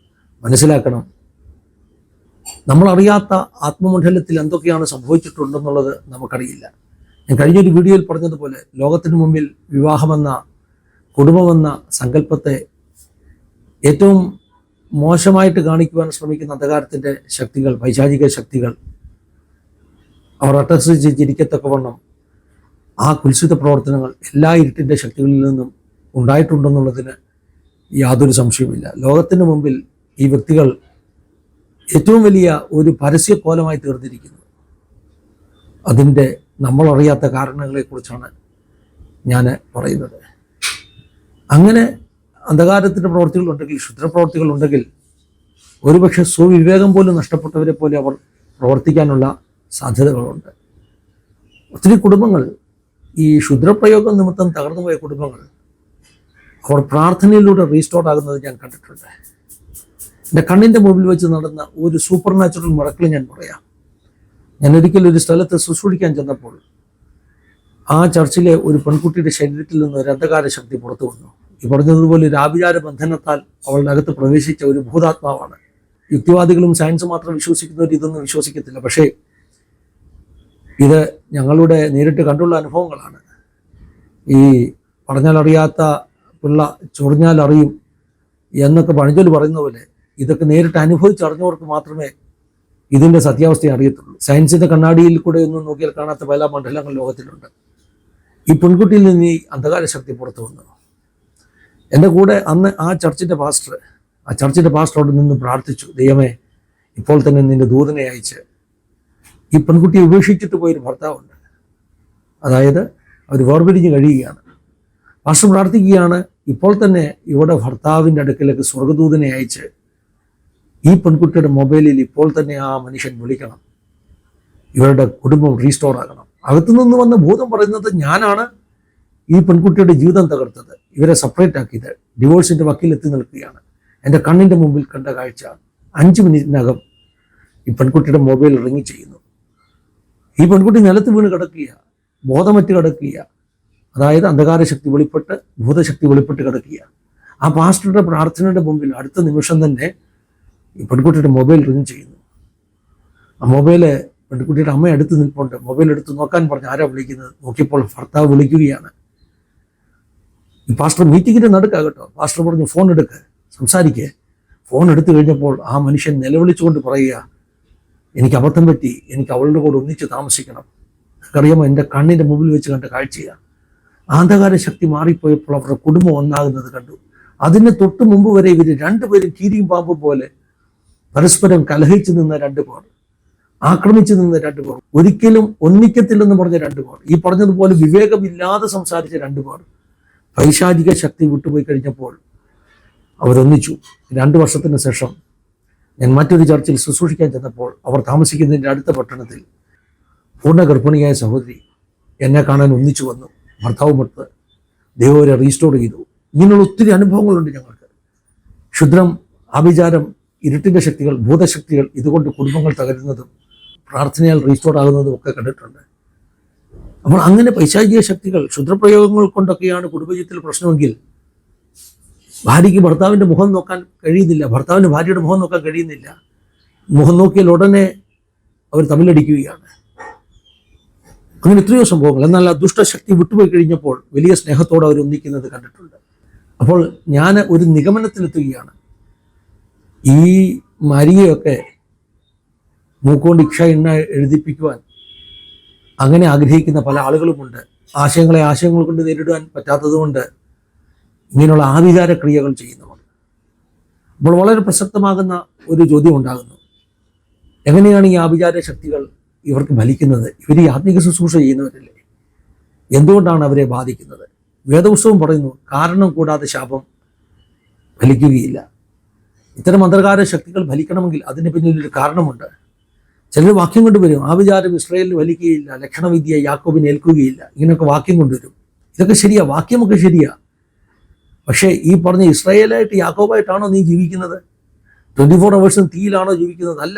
മനസ്സിലാക്കണം, നമ്മളറിയാത്ത ആത്മമണ്ഡലത്തിൽ എന്തൊക്കെയാണ് സംഭവിച്ചിട്ടുണ്ടെന്നുള്ളത് നമുക്കറിയില്ല. ഞാൻ കഴിഞ്ഞൊരു വീഡിയോയിൽ പറഞ്ഞതുപോലെ ലോകത്തിന് മുമ്പിൽ വിവാഹമെന്ന, കുടുംബമെന്ന സങ്കല്പത്തെ ഏറ്റവും മോശമായിട്ട് കാണിക്കുവാൻ ശ്രമിക്കുന്ന അന്ധകാരത്തിൻ്റെ ശക്തികൾ, പൈശാചിക ശക്തികൾ, അവർ അട്ടഹസിച്ചിരിക്കത്തക്കവണ്ണം ആ കുൽസിത പ്രവർത്തനങ്ങൾ എല്ലാ ഇരുട്ടിൻ്റെ ശക്തികളിൽ നിന്നും ഉണ്ടായിട്ടുണ്ടെന്നുള്ളതിന് യാതൊരു സംശയവുമില്ല. ലോകത്തിന് മുമ്പിൽ ഈ വ്യക്തികൾ ഏറ്റവും വലിയ ഒരു പരസ്യക്കോലമായി തീർന്നിരിക്കുന്നു. അതിൻ്റെ നമ്മളറിയാത്ത കാരണങ്ങളെക്കുറിച്ചാണ് ഞാൻ പറയുന്നത്. അങ്ങനെ അന്ധകാരത്തിൻ്റെ പ്രവർത്തികളുണ്ടെങ്കിൽ, ക്ഷുദ്രപ്രവർത്തികളുണ്ടെങ്കിൽ, ഒരുപക്ഷെ സ്വവിവേകം പോലും നഷ്ടപ്പെട്ടവരെ പോലെ അവർ പ്രവർത്തിക്കാനുള്ള സാധ്യതകളുണ്ട്. ഒത്തിരി കുടുംബങ്ങൾ ഈ ക്ഷുദ്രപ്രയോഗം നിമിത്തം തകർന്നുപോയ കുടുംബങ്ങൾ അവർ പ്രാർത്ഥനയിലൂടെ റീസ്റ്റോർ ആകുന്നത് ഞാൻ കണ്ടിട്ടുണ്ട്. എൻ്റെ കണ്ണിൻ്റെ മുമ്പിൽ വെച്ച് നടന്ന ഒരു സൂപ്പർ നാച്ചുറൽ മിറക്കിൾ ഞാൻ പറയാം. ഞാൻ ഒരിക്കലും ഒരു സ്ഥലത്ത് ശുശ്രൂഷിക്കാൻ ചെന്നപ്പോൾ ആ ചർച്ചിലെ ഒരു പെൺകുട്ടിയുടെ ശരീരത്തിൽ നിന്ന് ഒരു അന്ധകാര ശക്തി പുറത്തു വന്നു. ഈ പറഞ്ഞതുപോലെ ഒരു ആഭിചാര ബന്ധനത്താൽ അവളുടെ അകത്ത് പ്രവേശിച്ച ഒരു ഭൂതാത്മാവാണ്. യുക്തിവാദികളും സയൻസ് മാത്രം വിശ്വസിക്കുന്നവർ ഇതൊന്നും വിശ്വസിക്കത്തില്ല. പക്ഷേ ഇത് ഞങ്ങളുടെ നേരിട്ട് കണ്ടുള്ള അനുഭവങ്ങളാണ്. ഈ പറഞ്ഞാലറിയാത്ത പിള്ള ചൊറിഞ്ഞാലറിയും എന്നൊക്കെ പഴഞ്ചൊല്ല് പറയുന്ന പോലെ ഇതൊക്കെ നേരിട്ട് അനുഭവിച്ചറിഞ്ഞവർക്ക് മാത്രമേ ഇതിൻ്റെ സത്യാവസ്ഥ അറിയത്തുള്ളൂ. സയൻസിൻ്റെ കണ്ണാടിയിൽ കൂടെ ഒന്നും നോക്കിയാൽ കാണാത്ത പല മണ്ഡലങ്ങൾ ലോകത്തിലുണ്ട്. ഈ പെൺകുട്ടിയിൽ നിന്ന് ഈ അന്ധകാര ശക്തി പുറത്തു വന്നു. എൻ്റെ കൂടെ അന്ന് ആ ചർച്ചിൻ്റെ പാസ്റ്റർ അവിടെ നിന്ന് പ്രാർത്ഥിച്ചു, ദൈവമേ, ഇപ്പോൾ തന്നെ നിൻ്റെ ദൂതനെ അയച്ച് ഈ പെൺകുട്ടിയെ ഉപേക്ഷിച്ചിട്ട് പോയൊരു ഭർത്താവുണ്ട്, അതായത് അവർ വേർപിരിഞ്ഞ് കഴിയുകയാണ്. പാസ്റ്റർ പ്രാർത്ഥിക്കുകയാണ്, ഇപ്പോൾ തന്നെ ഇവിടെ ഭർത്താവിൻ്റെ അടുക്കലേക്ക് സ്വർഗദൂതനെ അയച്ച് ഈ പെൺകുട്ടിയുടെ മൊബൈലിൽ ഇപ്പോൾ തന്നെ ആ മനുഷ്യൻ വിളിക്കണം, ഇവരുടെ കുടുംബം റീസ്റ്റോർ ആകണം. അകത്തുനിന്ന് വന്ന ഭൂതം പറയുന്നത് ഞാനാണ് ഈ പെൺകുട്ടിയുടെ ജീവിതം തകർത്തത്, ഇവരെ സെപ്പറേറ്റ് ആക്കിയത്, ഡിവോഴ്സിൻ്റെ വക്കീലെത്തി നിൽക്കുകയാണ്. എൻ്റെ കണ്ണിൻ്റെ മുമ്പിൽ കണ്ട കാഴ്ച 5 മിനിറ്റിനകം ഈ പെൺകുട്ടിയുടെ മൊബൈൽ റിങ് ചെയ്യുന്നു. ഈ പെൺകുട്ടി നിലത്ത് വീണ് കിടക്കുക, ബോധമറ്റ് കിടക്കുക, അതായത് അന്ധകാര ശക്തി വെളിപ്പെട്ട്, ഭൂതശക്തി വെളിപ്പെട്ട് കിടക്കുക. ആ പാസ്റ്ററുടെ പ്രാർത്ഥനയുടെ മുമ്പിൽ അടുത്ത നിമിഷം തന്നെ ഈ പെൺകുട്ടിയുടെ മൊബൈൽ റിങ് ചെയ്യുന്നു. ആ മൊബൈല് പെൺകുട്ടിയുടെ അമ്മ അടുത്ത് നിൽപ്പുണ്ട്. മൊബൈൽ എടുത്ത് നോക്കാൻ പറഞ്ഞ് ആരാ വിളിക്കുന്നത്? നോക്കിയപ്പോൾ ഭർത്താവ് വിളിക്കുകയാണ്. ഈ പാസ്റ്റർ മീറ്റിങ്ങിൻ്റെ നടുക്കാ കേട്ടോ. പാസ്റ്റർ പറഞ്ഞു, ഫോൺ എടുക്ക്, സംസാരിക്കേ. ഫോൺ എടുത്തു കഴിഞ്ഞപ്പോൾ ആ മനുഷ്യൻ നിലവിളിച്ചുകൊണ്ട് പറയുക, എനിക്ക് അബദ്ധം പറ്റി, എനിക്ക് അവളുടെ കൂടെ ഒന്നിച്ച് താമസിക്കണം. അറിയാമോ, എൻ്റെ കണ്ണിൻ്റെ മുമ്പിൽ വെച്ച് കണ്ട കാഴ്ചയാണ്. അന്ധകാര ശക്തി മാറിപ്പോയപ്പോൾ അവരുടെ കുടുംബം ഒന്നാകുന്നത് കണ്ടു. അതിന് തൊട്ട് മുമ്പ് വരെ ഇവർ രണ്ടുപേരും കീരിയും പാമ്പും പോലെ പരസ്പരം കലഹിച്ചു നിന്ന 2 പേർ, ആക്രമിച്ചു നിന്ന 2 പേർ, ഒരിക്കലും ഒന്നിക്കത്തില്ലെന്ന് പറഞ്ഞ 2 പേർ, ഈ പറഞ്ഞതുപോലെ വിവേകമില്ലാതെ സംസാരിച്ച 2 പേർ പൈശാചിക ശക്തി വിട്ടുപോയി കഴിഞ്ഞപ്പോൾ അവരൊന്നിച്ചു. 2 വർഷത്തിന് ശേഷം ഞാൻ മറ്റൊരു ചർച്ചിൽ ശുശ്രൂഷിക്കാൻ ചെന്നപ്പോൾ അവർ താമസിക്കുന്നതിൻ്റെ അടുത്ത പട്ടണത്തിൽ പൂർണ്ണ ഗർഭിണിയായ സഹോദരി എന്നെ കാണാൻ ഒന്നിച്ചു വന്നു. ഭർത്താവുമൊത്ത് ദൈവം അവരെ റീസ്റ്റോർ ചെയ്തു. ഇങ്ങനെയുള്ള ഒത്തിരി അനുഭവങ്ങളുണ്ട് ഞങ്ങൾക്ക്. ക്ഷുദ്രം, ആഭിചാരം, ഇരുട്ടിൻ്റെ ശക്തികൾ, ഭൂതശക്തികൾ, ഇതുകൊണ്ട് കുടുംബങ്ങൾ തകരുന്നതും പ്രാർത്ഥനയാൽ റീസ്റ്റോർ ആകുന്നതും ഒക്കെ കണ്ടിട്ടുണ്ട്. അപ്പോൾ അങ്ങനെ പൈശാചിക ശക്തികൾ ക്ഷുദ്രപ്രയോഗങ്ങൾ കൊണ്ടൊക്കെയാണ് കുടുംബജീവിതത്തിൽ പ്രശ്നമെങ്കിൽ ഭാര്യയ്ക്ക് ഭർത്താവിൻ്റെ മുഖം നോക്കാൻ കഴിയുന്നില്ല, ഭർത്താവിന് ഭാര്യയുടെ മുഖം നോക്കാൻ കഴിയുന്നില്ല. മുഖം നോക്കിയാൽ ഉടനെ അവർ തമ്മിലടിക്കുകയാണ്. അങ്ങനെ എത്രയോ സംഭവങ്ങൾ. എന്നാൽ ആ ദുഷ്ടശക്തി വിട്ടുപോയി കഴിഞ്ഞപ്പോൾ വലിയ സ്നേഹത്തോടെ അവർ ഒന്നിക്കുന്നത് കണ്ടിട്ടുണ്ട്. അപ്പോൾ ഞാൻ ഒരു നിഗമനത്തിലെത്തുകയാണ്, ഈ മരിയയൊക്കെ മൂക്കുകൊണ്ട് ഇക്ഷ എണ്ണ എഴുതിപ്പിക്കുവാൻ അങ്ങനെ ആഗ്രഹിക്കുന്ന പല ആളുകളുമുണ്ട്. ആശയങ്ങൾ കൊണ്ട് നേരിടാൻ പറ്റാത്തതുകൊണ്ട് ഇങ്ങനെയുള്ള ആഭിചാര ക്രിയകൾ ചെയ്യുന്നവർ. അപ്പോൾ വളരെ പ്രസക്തമാകുന്ന ഒരു ചോദ്യം ഉണ്ടാകുന്നു, എങ്ങനെയാണ് ഈ ആഭിചാര ശക്തികൾ ഇവർക്ക് ഫലിക്കുന്നത്? ഇവർ ഈ ആത്മീക ശുശ്രൂഷ ചെയ്യുന്നവരല്ലേ, എന്തുകൊണ്ടാണ് അവരെ ബാധിക്കുന്നത്? വേദപുസ്തകം പറയുന്നു, കാരണം കൂടാതെ ശാപം ഫലിക്കുകയില്ല. ഇത്തരം അന്ധകാര ശക്തികൾ ഫലിക്കണമെങ്കിൽ അതിന് പിന്നിലൊരു കാരണമുണ്ട്. ചിലർ വാക്യം കൊണ്ടുവരും, ആഭിചാരം ഇസ്രായേലിൽ ഫലിക്കുകയില്ല, ലക്ഷണവിദ്യ യാക്കോബിന് ഏൽക്കുകയില്ല, ഇങ്ങനെയൊക്കെ വാക്യം കൊണ്ടുവരും. ഇതൊക്കെ ശരിയാ, വാക്യമൊക്കെ ശരിയാ. പക്ഷേ ഈ പറഞ്ഞ ഇസ്രായേലായിട്ട് യാക്കോബായിട്ടാണോ നീ ജീവിക്കുന്നത്? 24 hours തീയിലാണോ ജീവിക്കുന്നത്? അല്ല.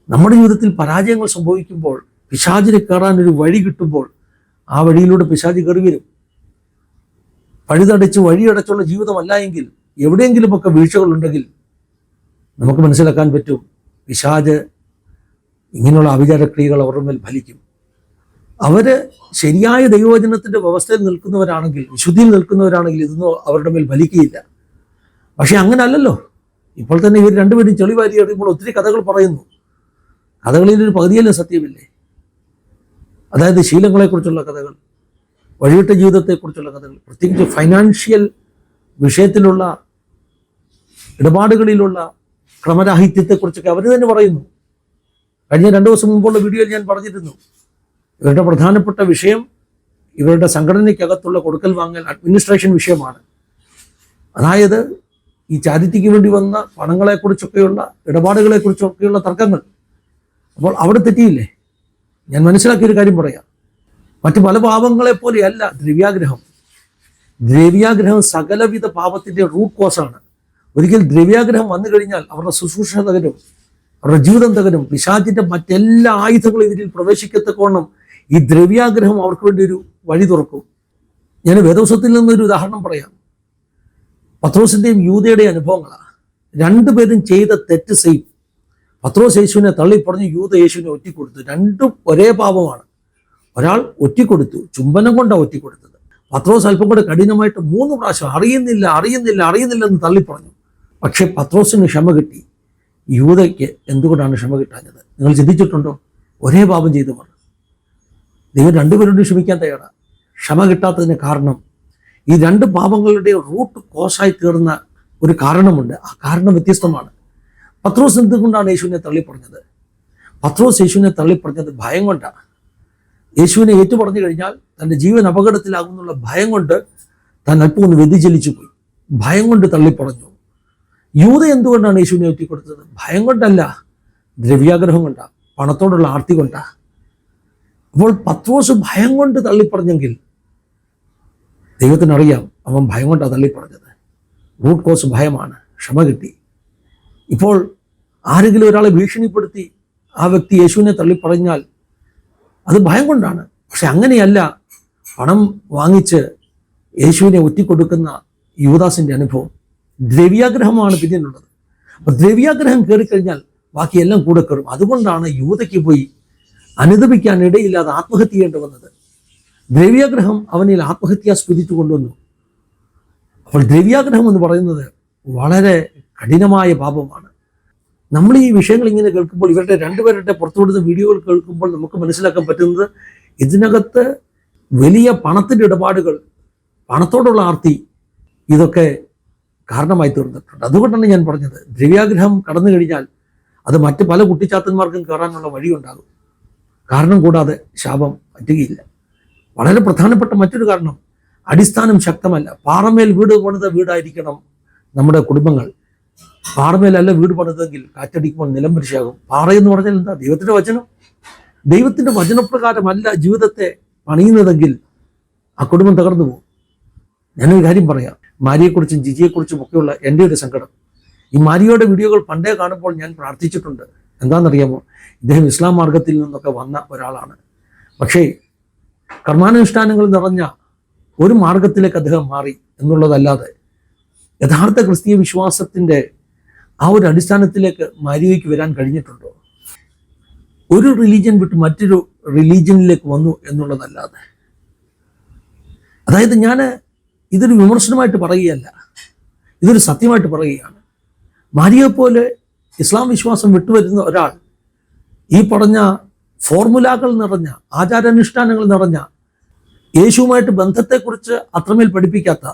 നമ്മുടെ ജീവിതത്തിൽ പരാജയങ്ങൾ സംഭവിക്കുമ്പോൾ, പിശാചിനെ കയറാനൊരു വഴി കിട്ടുമ്പോൾ ആ വഴിയിലൂടെ പിശാചി കയറി വരും. പഴുതടച്ച് വഴിയടച്ചുള്ള ജീവിതമല്ല എങ്കിൽ, എവിടെയെങ്കിലുമൊക്കെ വീഴ്ചകളുണ്ടെങ്കിൽ നമുക്ക് മനസ്സിലാക്കാൻ പറ്റും, പിശാച് ഇങ്ങനെയുള്ള ആഭിചാരക്രിയകൾ അവരുടെ മേൽ ഫലിക്കും. അവർ ശരിയായ ദൈവവചനത്തിൻ്റെ വ്യവസ്ഥയിൽ നിൽക്കുന്നവരാണെങ്കിൽ, വിശുദ്ധിയിൽ നിൽക്കുന്നവരാണെങ്കിൽ ഇതൊന്നും അവരുടെ മേൽ ഫലിക്കുകയില്ല. പക്ഷെ അങ്ങനെ അല്ലല്ലോ. ഇപ്പോൾ തന്നെ ഇവർ രണ്ടുപേരും ചെളിവാരി എറിയുമ്പോൾ ഒത്തിരി കഥകൾ പറയുന്നു. കഥകളിലൊരു പകുതിയല്ലേ സത്യമില്ലേ? അതായത് ശീലങ്ങളെക്കുറിച്ചുള്ള കഥകൾ, വഴിവിട്ട ജീവിതത്തെക്കുറിച്ചുള്ള കഥകൾ, പ്രത്യേകിച്ച് ഫൈനാൻഷ്യൽ വിഷയത്തിലുള്ള ഇടപാടുകളിലുള്ള ക്രമരാഹിത്യത്തെക്കുറിച്ചൊക്കെ അവർ തന്നെ പറയുന്നു. കഴിഞ്ഞ 2 ദിവസം മുമ്പുള്ള വീഡിയോയിൽ ഞാൻ പറഞ്ഞിരുന്നു, ഇവരുടെ പ്രധാനപ്പെട്ട വിഷയം ഇവരുടെ സംഘടനയ്ക്കകത്തുള്ള കൊടുക്കൽ വാങ്ങൽ അഡ്മിനിസ്ട്രേഷൻ വിഷയമാണ്. അതായത് ഈ ചാരിറ്റിക്ക് വേണ്ടി വന്ന പണങ്ങളെക്കുറിച്ചൊക്കെയുള്ള ഇടപാടുകളെക്കുറിച്ചൊക്കെയുള്ള തർക്കങ്ങൾ. അപ്പോൾ അവിടെ തെറ്റിയില്ലേ? ഞാൻ മനസ്സിലാക്കിയൊരു കാര്യം പറയാം, മറ്റു പല പാപങ്ങളെപ്പോലെയല്ല ദ്രവ്യാഗ്രഹം. ദ്രവ്യാഗ്രഹം സകലവിധ പാപത്തിൻ്റെ റൂട്ട് കോസാണ്. ഒരിക്കൽ ദ്രവ്യാഗ്രഹം വന്നു കഴിഞ്ഞാൽ അവരുടെ ശുശ്രൂഷ തകരും, അവരുടെ ജീവിതം തകരും. പിശാചിൻ്റെ മറ്റെല്ലാ ആയുധങ്ങളും ഇതിൽ പ്രവേശിക്കത്തക്കോണം ഈ ദ്രവ്യാഗ്രഹം അവർക്ക് വേണ്ടി ഒരു വഴി തുറക്കും. ഞാൻ വേദോസത്തിൽ നിന്നൊരു ഉദാഹരണം പറയാം. പത്രോസിൻ്റെയും യൂദയുടെയും അനുഭവങ്ങളാണ്. രണ്ടുപേരും ചെയ്ത തെറ്റ് സെയിം. പത്രോസ് യേശുവിനെ തള്ളിപ്പറഞ്ഞ് യൂദ യേശുവിനെ ഒറ്റിക്കൊടുത്തു. രണ്ടും ഒരേ പാപമാണ്. ഒരാൾ ഒറ്റിക്കൊടുത്തു, ചുംബനം കൊണ്ടാണ് ഒറ്റിക്കൊടുത്തത്. പത്രോസ് അല്പം കൂടെ കഠിനമായിട്ട് 3 പ്രാവശ്യം അറിയുന്നില്ലെന്ന് തള്ളിപ്പറഞ്ഞു. പക്ഷെ പത്രോസിന് ക്ഷമ കിട്ടി. യൂദയ്ക്ക് എന്തുകൊണ്ടാണ് ക്ഷമ കിട്ടാഞ്ഞത്? നിങ്ങൾ ചിന്തിച്ചിട്ടുണ്ടോ? ഒരേ പാപം ചെയ്തവർ. ദൈവം രണ്ടുപേരോടും ക്ഷമിക്കാൻ തയ്യാറാണ്. ക്ഷമ കിട്ടാത്തതിന് കാരണം ഈ 2 പാപങ്ങളുടെ റൂട്ട് കോസായി തീർന്ന ഒരു കാരണമുണ്ട്. ആ കാരണം വ്യത്യസ്തമാണ്. പത്രോസ് എന്തുകൊണ്ടാണ് യേശുവിനെ തള്ളിപ്പറഞ്ഞത്? പത്രോസ് യേശുവിനെ തള്ളിപ്പറഞ്ഞത് ഭയം കൊണ്ടാണ്. യേശുവിനെ ഏറ്റുപറഞ്ഞു കഴിഞ്ഞാൽ തൻ്റെ ജീവൻ അപകടത്തിലാകുന്നുള്ള ഭയം കൊണ്ട് താൻ അല്പം ഒന്ന് വ്യതിചലിച്ചു പോയി. ഭയം കൊണ്ട് തള്ളിപ്പറഞ്ഞു. യൂദ എന്തുകൊണ്ടാണ് യേശുവിനെ ഒറ്റിക്കൊടുത്തത്? ഭയം കൊണ്ടല്ല, ദ്രവ്യാഗ്രഹം കൊണ്ടാണ്, പണത്തോടുള്ള ആർത്തി കൊണ്ടാണ്. അപ്പോൾ പത്രോസ് ഭയം കൊണ്ട് തള്ളിപ്പറഞ്ഞെങ്കിൽ ദൈവത്തിനറിയാം അവൻ ഭയം കൊണ്ടാണ് തള്ളിപ്പറഞ്ഞത്. റൂട്ട് കോസ് ഭയമാണ്. ക്ഷമ കിട്ടി. ഇപ്പോൾ ആരെങ്കിലും ഒരാളെ ഭീഷണിപ്പെടുത്തി ആ വ്യക്തി യേശുവിനെ തള്ളിപ്പറഞ്ഞാൽ അത് ഭയം കൊണ്ടാണ്. പക്ഷെ അങ്ങനെയല്ല പണം വാങ്ങിച്ച് യേശുവിനെ ഒറ്റിക്കൊടുക്കുന്ന യൂദാസിൻ്റെ അനുഭവം. ദ്രവ്യാഗ്രഹമാണ് പിന്നിലുള്ളത്. അപ്പോൾ ദ്രവ്യാഗ്രഹം കയറിക്കഴിഞ്ഞാൽ ബാക്കിയെല്ലാം കൂടെ കയറും. അതുകൊണ്ടാണ് യൂദയ്ക്ക് പോയി അനുദപിക്കാൻ ഇടയില്ലാതെ ആത്മഹത്യ ചെയ്യേണ്ടി വന്നത്. ദ്രവ്യാഗ്രഹം അവനിൽ ആത്മഹത്യാ സ്പിരിറ്റ് കൊണ്ടുവന്നു. അപ്പോൾ ദ്രവ്യാഗ്രഹം എന്ന് പറയുന്നത് വളരെ കഠിനമായ പാപമാണ്. നമ്മൾ ഈ വിഷയങ്ങൾ ഇങ്ങനെ കേൾക്കുമ്പോൾ, ഇവരുടെ രണ്ടുപേരുടെ പുറത്തുവിടുന്ന വീഡിയോകൾ കേൾക്കുമ്പോൾ നമുക്ക് മനസ്സിലാക്കാൻ പറ്റുന്നത് ഇതിനകത്ത് വലിയ പണത്തിൻ്റെ ഇടപാടുകൾ, പണത്തോടുള്ള ആർത്തി, ഇതൊക്കെ കാരണമായി തീർന്നിട്ടുണ്ട്. അതുകൊണ്ടാണ് ഞാൻ പറഞ്ഞത്, ദ്രവ്യാഗ്രഹം കടന്നു കഴിഞ്ഞാൽ അത് മറ്റ് പല കുട്ടിച്ചാത്തന്മാർക്കും കയറാനുള്ള വഴിയുണ്ടാകും. കാരണം കൂടാതെ ശാപം പറ്റുകയില്ല. വളരെ പ്രധാനപ്പെട്ട മറ്റൊരു കാരണം, അടിസ്ഥാനം ശക്തമല്ല. പാറമേൽ വീട് പണിത വീടായിരിക്കണം നമ്മുടെ കുടുംബങ്ങൾ. പാറമേലല്ല വീട് പണിതെങ്കിൽ കാറ്റടിക്കുമ്പോൾ നിലംപരിശാകും. പാറയെന്ന് പറഞ്ഞാൽ എന്താ? ദൈവത്തിൻ്റെ വചനം. ദൈവത്തിൻ്റെ വചനപ്രകാരമല്ല ജീവിതത്തെ പണിയുന്നതെങ്കിൽ ആ കുടുംബം തകർന്നു പോകും. ഞാനൊരു കാര്യം പറയാം, മാരിയെക്കുറിച്ചും ജിജിയെക്കുറിച്ചും ഒക്കെയുള്ള എൻ്റെ ഒരു സങ്കടം. ഈ മാരിയുടെ വീഡിയോകൾ പണ്ടേ കാണുമ്പോൾ ഞാൻ പ്രാർത്ഥിച്ചിട്ടുണ്ട്. എന്താണെന്നറിയാമോ? ഇദ്ദേഹം ഇസ്ലാം മാർഗത്തിൽ നിന്നൊക്കെ വന്ന ഒരാളാണ്. പക്ഷേ കർമാനുഷ്ഠാനങ്ങൾ നിറഞ്ഞ ഒരു മാർഗത്തിലേക്ക് അദ്ദേഹം മാറി എന്നുള്ളതല്ലാതെ യഥാർത്ഥ ക്രിസ്തീയ വിശ്വാസത്തിൻ്റെ ആ ഒരു അടിസ്ഥാനത്തിലേക്ക് മാരിയോയ്ക്ക് വരാൻ കഴിഞ്ഞിട്ടുണ്ടോ? ഒരു റിലീജിയൻ വിട്ട് മറ്റൊരു റിലീജിയനിലേക്ക് വന്നു എന്നുള്ളതല്ലാതെ. അതായത് ഞാൻ ഇതൊരു വിമർശനമായിട്ട് പറയുകയല്ല, ഇതൊരു സത്യമായിട്ട് പറയുകയാണ്. മാരിയെ പോലെ ഇസ്ലാം വിശ്വാസം വിട്ടുവരുന്ന ഒരാൾ ഈ പറഞ്ഞ ഫോർമുലാകൾ നിറഞ്ഞ ആചാരാനുഷ്ഠാനങ്ങൾ നിറഞ്ഞ യേശുവുമായിട്ട് ബന്ധത്തെക്കുറിച്ച് അത്രമേൽ പഠിപ്പിക്കാത്ത,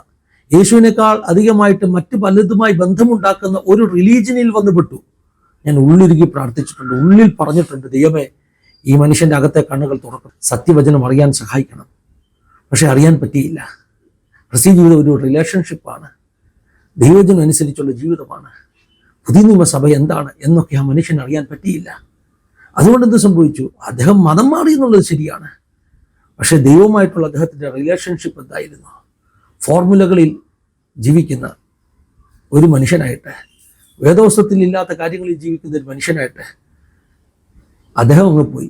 യേശുവിനേക്കാൾ അധികമായിട്ട് മറ്റു പലതുമായി ബന്ധമുണ്ടാക്കുന്ന ഒരു റിലീജിയനിൽ വന്നു പെട്ടു. ഞാൻ ഉള്ളിരുകി പ്രാർത്ഥിച്ചിട്ടുണ്ട്, ഉള്ളിൽ പറഞ്ഞിട്ടുണ്ട്, ദൈവമേ ഈ മനുഷ്യൻ്റെ അകത്തെ കണ്ണുകൾ തുറക്കണം, സത്യവചനം അറിയാൻ സഹായിക്കണം. പക്ഷെ അറിയാൻ പറ്റിയില്ല. ക്രിസ്ത്യ ജീവിതം ഒരു റിലേഷൻഷിപ്പാണ്, ദൈവജനം അനുസരിച്ചുള്ള ജീവിതമാണ്. പുതിയ നിയമസഭ എന്താണ് എന്നൊക്കെ ആ മനുഷ്യന് അറിയാൻ പറ്റിയില്ല. അതുകൊണ്ട് എന്ത് സംഭവിച്ചു? അദ്ദേഹം മതം മാറി എന്നുള്ളത് ശരിയാണ്, പക്ഷേ ദൈവവുമായിട്ടുള്ള അദ്ദേഹത്തിൻ്റെ റിലേഷൻഷിപ്പ് എന്തായിരുന്നു? ഫോർമുലകളിൽ ജീവിക്കുന്ന ഒരു മനുഷ്യനായിട്ട്, വേദോസ്തത്തിൽ ഇല്ലാത്ത കാര്യങ്ങളിൽ ജീവിക്കുന്ന ഒരു മനുഷ്യനായിട്ട് അദ്ദേഹം അങ്ങ് പോയി.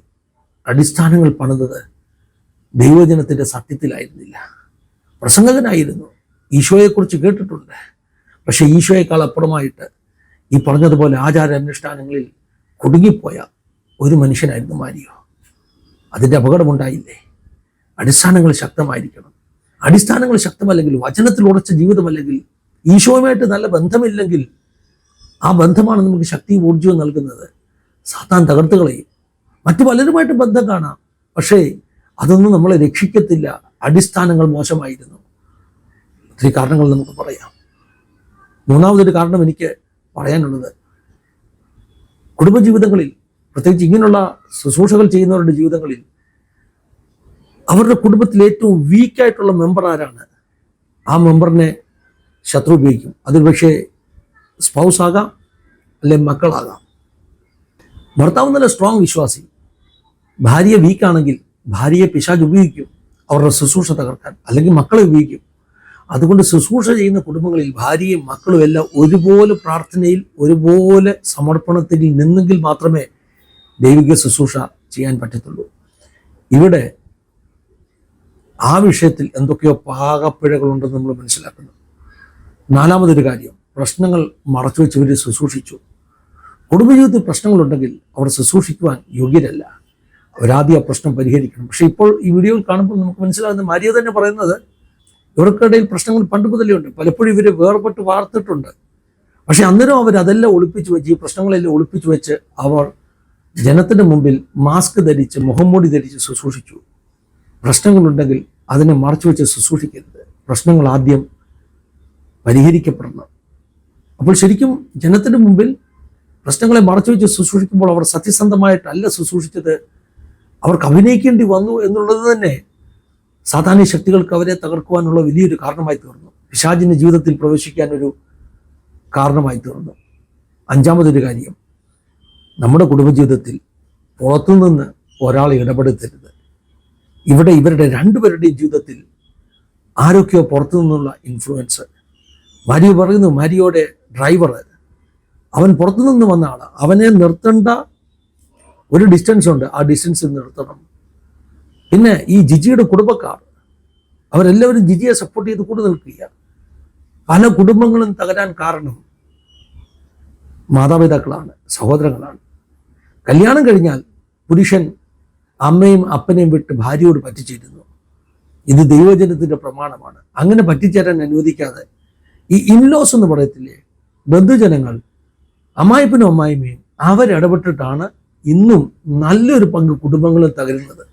അടിസ്ഥാനങ്ങൾ പണിതത് ദൈവജനത്തിൻ്റെ സത്യത്തിലായിരുന്നില്ല. പ്രസംഗകനായിരുന്നു, ഈശോയെക്കുറിച്ച് കേട്ടിട്ടുണ്ട്, പക്ഷേ ഈശോയേക്കാൾ അപ്പുറമായിട്ട് ഈ പറഞ്ഞതുപോലെ ആചാരാനുഷ്ഠാനങ്ങളിൽ കുടുങ്ങിപ്പോയ ഒരു മനുഷ്യനായിരുന്നു മാരിയോ. അതിൻ്റെ അപകടമുണ്ടായില്ലേ? അടിസ്ഥാനങ്ങൾ ശക്തമായിരിക്കണം. അടിസ്ഥാനങ്ങൾ ശക്തമല്ലെങ്കിൽ, വചനത്തിൽ ഉറച്ച ജീവിതമല്ലെങ്കിൽ, ഈശോയുമായിട്ട് നല്ല ബന്ധമില്ലെങ്കിൽ, ആ ബന്ധമാണ് നമുക്ക് ശക്തിയും ഊർജ്ജവും നൽകുന്നത്. സാത്താൻ തകർത്ത് കളയും. മറ്റു പലരുമായിട്ട് ബന്ധം കാണാം, പക്ഷേ അതൊന്നും നമ്മളെ രക്ഷിക്കത്തില്ല. അടിസ്ഥാനങ്ങൾ മോശമായിരുന്നു. ഒത്തിരി കാരണങ്ങൾ നമുക്ക് പറയാം. മൂന്നാമതൊരു കാരണം എനിക്ക് പറയാനുള്ളത്, കുടുംബജീവിതങ്ങളിൽ, പ്രത്യേകിച്ച് ഇങ്ങനെയുള്ള ശുശ്രൂഷകൾ ചെയ്യുന്നവരുടെ ജീവിതങ്ങളിൽ, അവരുടെ കുടുംബത്തിൽ ഏറ്റവും വീക്കായിട്ടുള്ള മെമ്പർ ആരാണ്? ആ മെമ്പറിനെ ശത്രു ഉപയോഗിക്കും. അതൊരു പക്ഷേ സ്പൗസ് ആകാം, അല്ലെങ്കിൽ മക്കളാകാം. ഭർത്താവ് നല്ല സ്ട്രോങ് വിശ്വാസി, ഭാര്യ വീക്കാണെങ്കിൽ ഭാര്യയെ പിശാച് ഉപയോഗിക്കും അവരുടെ ശുശ്രൂഷ തകർക്കാൻ, അല്ലെങ്കിൽ മക്കളെ ഉപയോഗിക്കും. അതുകൊണ്ട് ശുശ്രൂഷ ചെയ്യുന്ന കുടുംബങ്ങളിൽ ഭാര്യയും മക്കളും എല്ലാം ഒരുപോലെ പ്രാർത്ഥനയിൽ, ഒരുപോലെ സമർപ്പണത്തിൽ നിന്നെങ്കിൽ മാത്രമേ ദൈവിക ശുശ്രൂഷ ചെയ്യാൻ പറ്റത്തുള്ളൂ. ഇവിടെ ആ വിഷയത്തിൽ എന്തൊക്കെയോ പാകപ്പിഴകളുണ്ടെന്ന് നമ്മൾ മനസ്സിലാക്കുന്നു. നാലാമതൊരു കാര്യം, പ്രശ്നങ്ങൾ മറച്ചു വെച്ച് ഇവർ ശുശ്രൂഷിച്ചു. കുടുംബജീവിതത്തിൽ പ്രശ്നങ്ങളുണ്ടെങ്കിൽ അവർ ശുശ്രൂഷിക്കുവാൻ യോഗ്യരല്ല. അവരാദ്യം ആ പ്രശ്നം പരിഹരിക്കണം. പക്ഷേ ഇപ്പോൾ ഈ വീഡിയോയിൽ കാണുമ്പോൾ നമുക്ക് മനസ്സിലാകുന്ന മാരിയ തന്നെ പറയുന്നത്, ഇവർക്കിടയിൽ പ്രശ്നങ്ങൾ പണ്ട് മുതലേ ഉണ്ട്, പലപ്പോഴും ഇവർ വേർപെട്ട് വാർത്തിട്ടുണ്ട്. പക്ഷെ അന്നേരം അവരതെല്ലാം ഒളിപ്പിച്ചു വെച്ച്, ഈ പ്രശ്നങ്ങളെല്ലാം ഒളിപ്പിച്ചു വെച്ച് അവർ ജനത്തിൻ്റെ മുമ്പിൽ മാസ്ക് ധരിച്ച്, മുഖംമൂടി ധരിച്ച് ശുശ്രൂഷിച്ചു. പ്രശ്നങ്ങളുണ്ടെങ്കിൽ അതിനെ മറച്ചു വെച്ച് ശുശ്രൂഷിക്കരുത്. പ്രശ്നങ്ങൾ ആദ്യം പരിഹരിക്കപ്പെടണം. അപ്പോൾ ശരിക്കും ജനത്തിൻ്റെ മുമ്പിൽ പ്രശ്നങ്ങളെ മറച്ചു വെച്ച് ശുശ്രൂഷിക്കുമ്പോൾ അവർ സത്യസന്ധമായിട്ടല്ല ശുശ്രൂഷിച്ചത്, അവർക്ക് അഭിനയിക്കേണ്ടി വന്നു എന്നുള്ളത് തന്നെ സാധാരണ ശക്തികൾക്ക് അവരെ തകർക്കുവാനുള്ള വലിയൊരു കാരണമായി തീർന്നു. പിശാചിൻ്റെ ജീവിതത്തിൽ പ്രവേശിക്കാനൊരു കാരണമായി തീർന്നു. അഞ്ചാമതൊരു കാര്യം, നമ്മുടെ കുടുംബജീവിതത്തിൽ പുറത്തുനിന്ന് ഒരാൾ ഇടപെടുത്തരുത്. ഇവിടെ ഇവരുടെ രണ്ടുപേരുടെയും ജീവിതത്തിൽ ആരൊക്കെയോ പുറത്തു നിന്നുള്ള ഇൻഫ്ലുവൻസ്. മാരിയോ പറയുന്നു, മാരിയോയുടെ ഡ്രൈവർ അവൻ പുറത്തുനിന്ന് വന്ന ആളാണ്, അവനെ നിർത്തേണ്ട ഒരു ഡിസ്റ്റൻസ് ഉണ്ട്, ആ ഡിസ്റ്റൻസിൽ നിർത്തണം. പിന്നെ ഈ ജിജിയുടെ കുടുംബക്കാർ അവരെല്ലാവരും ജിജിയെ സപ്പോർട്ട് ചെയ്ത് കൂടെ നിൽക്കുക. പല കുടുംബങ്ങളും തകരാൻ കാരണം മാതാപിതാക്കളാണ്, സഹോദരങ്ങളാണ്. കല്യാണം കഴിഞ്ഞാൽ പുരുഷൻ അമ്മയും അപ്പനെയും വിട്ട് ഭാര്യയോട് പറ്റിച്ചേരുന്നു. ഇത് ദൈവജനത്തിൻ്റെ പ്രമാണമാണ്. അങ്ങനെ പറ്റിച്ചേരാൻ അനുവദിക്കാതെ ഈ ഇൻലോസ് എന്ന് പറയത്തില്ലേ, ബന്ധുജനങ്ങൾ, അമ്മായിപ്പനും അമ്മായിമ്മയും അവരിടപെട്ടിട്ടാണ് ഇന്നും നല്ലൊരു പങ്ക് കുടുംബങ്ങളും തകരുന്നത്.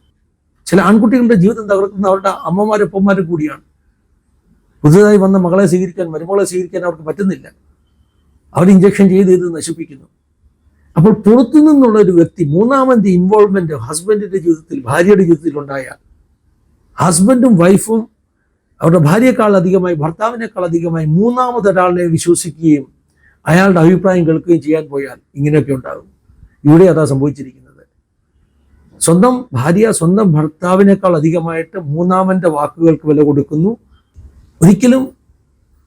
ചില ആൺകുട്ടികളുടെ ജീവിതം തകർക്കുന്ന അവരുടെ അമ്മമാരൊപ്പന്മാരും കൂടിയാണ്. പുതുതായി വന്ന മകളെ സ്വീകരിക്കാൻ, മരുമകളെ സ്വീകരിക്കാൻ അവർക്ക് പറ്റുന്നില്ല. അവർ ഇഞ്ചക്ഷൻ ചെയ്ത് ഇത് നശിപ്പിക്കുന്നു. അപ്പോൾ പുറത്തു നിന്നുള്ള ഒരു വ്യക്തി, മൂന്നാമത്തെ ഇൻവോൾവ്മെന്റ് ഹസ്ബൻഡിന്റെ ജീവിതത്തിൽ, ഭാര്യയുടെ ജീവിതത്തിൽ ഉണ്ടായാൽ, ഹസ്ബൻഡും വൈഫും അവരുടെ ഭാര്യയെക്കാൾ അധികമായി, ഭർത്താവിനേക്കാൾ അധികമായി മൂന്നാമതൊരാളിനെ വിശ്വസിക്കുകയും അയാളുടെ അഭിപ്രായം കേൾക്കുകയും ചെയ്യാൻ പോയാൽ ഇങ്ങനെയൊക്കെ ഉണ്ടാകും. ഇവിടെ അതാ സംഭവിച്ചിരിക്കുന്നത്. സ്വന്തം ഭാര്യ സ്വന്തം ഭർത്താവിനേക്കാൾ അധികമായിട്ട് മൂന്നാമൻ്റെ വാക്കുകൾക്ക് വില കൊടുക്കുന്നു. ഒരിക്കലും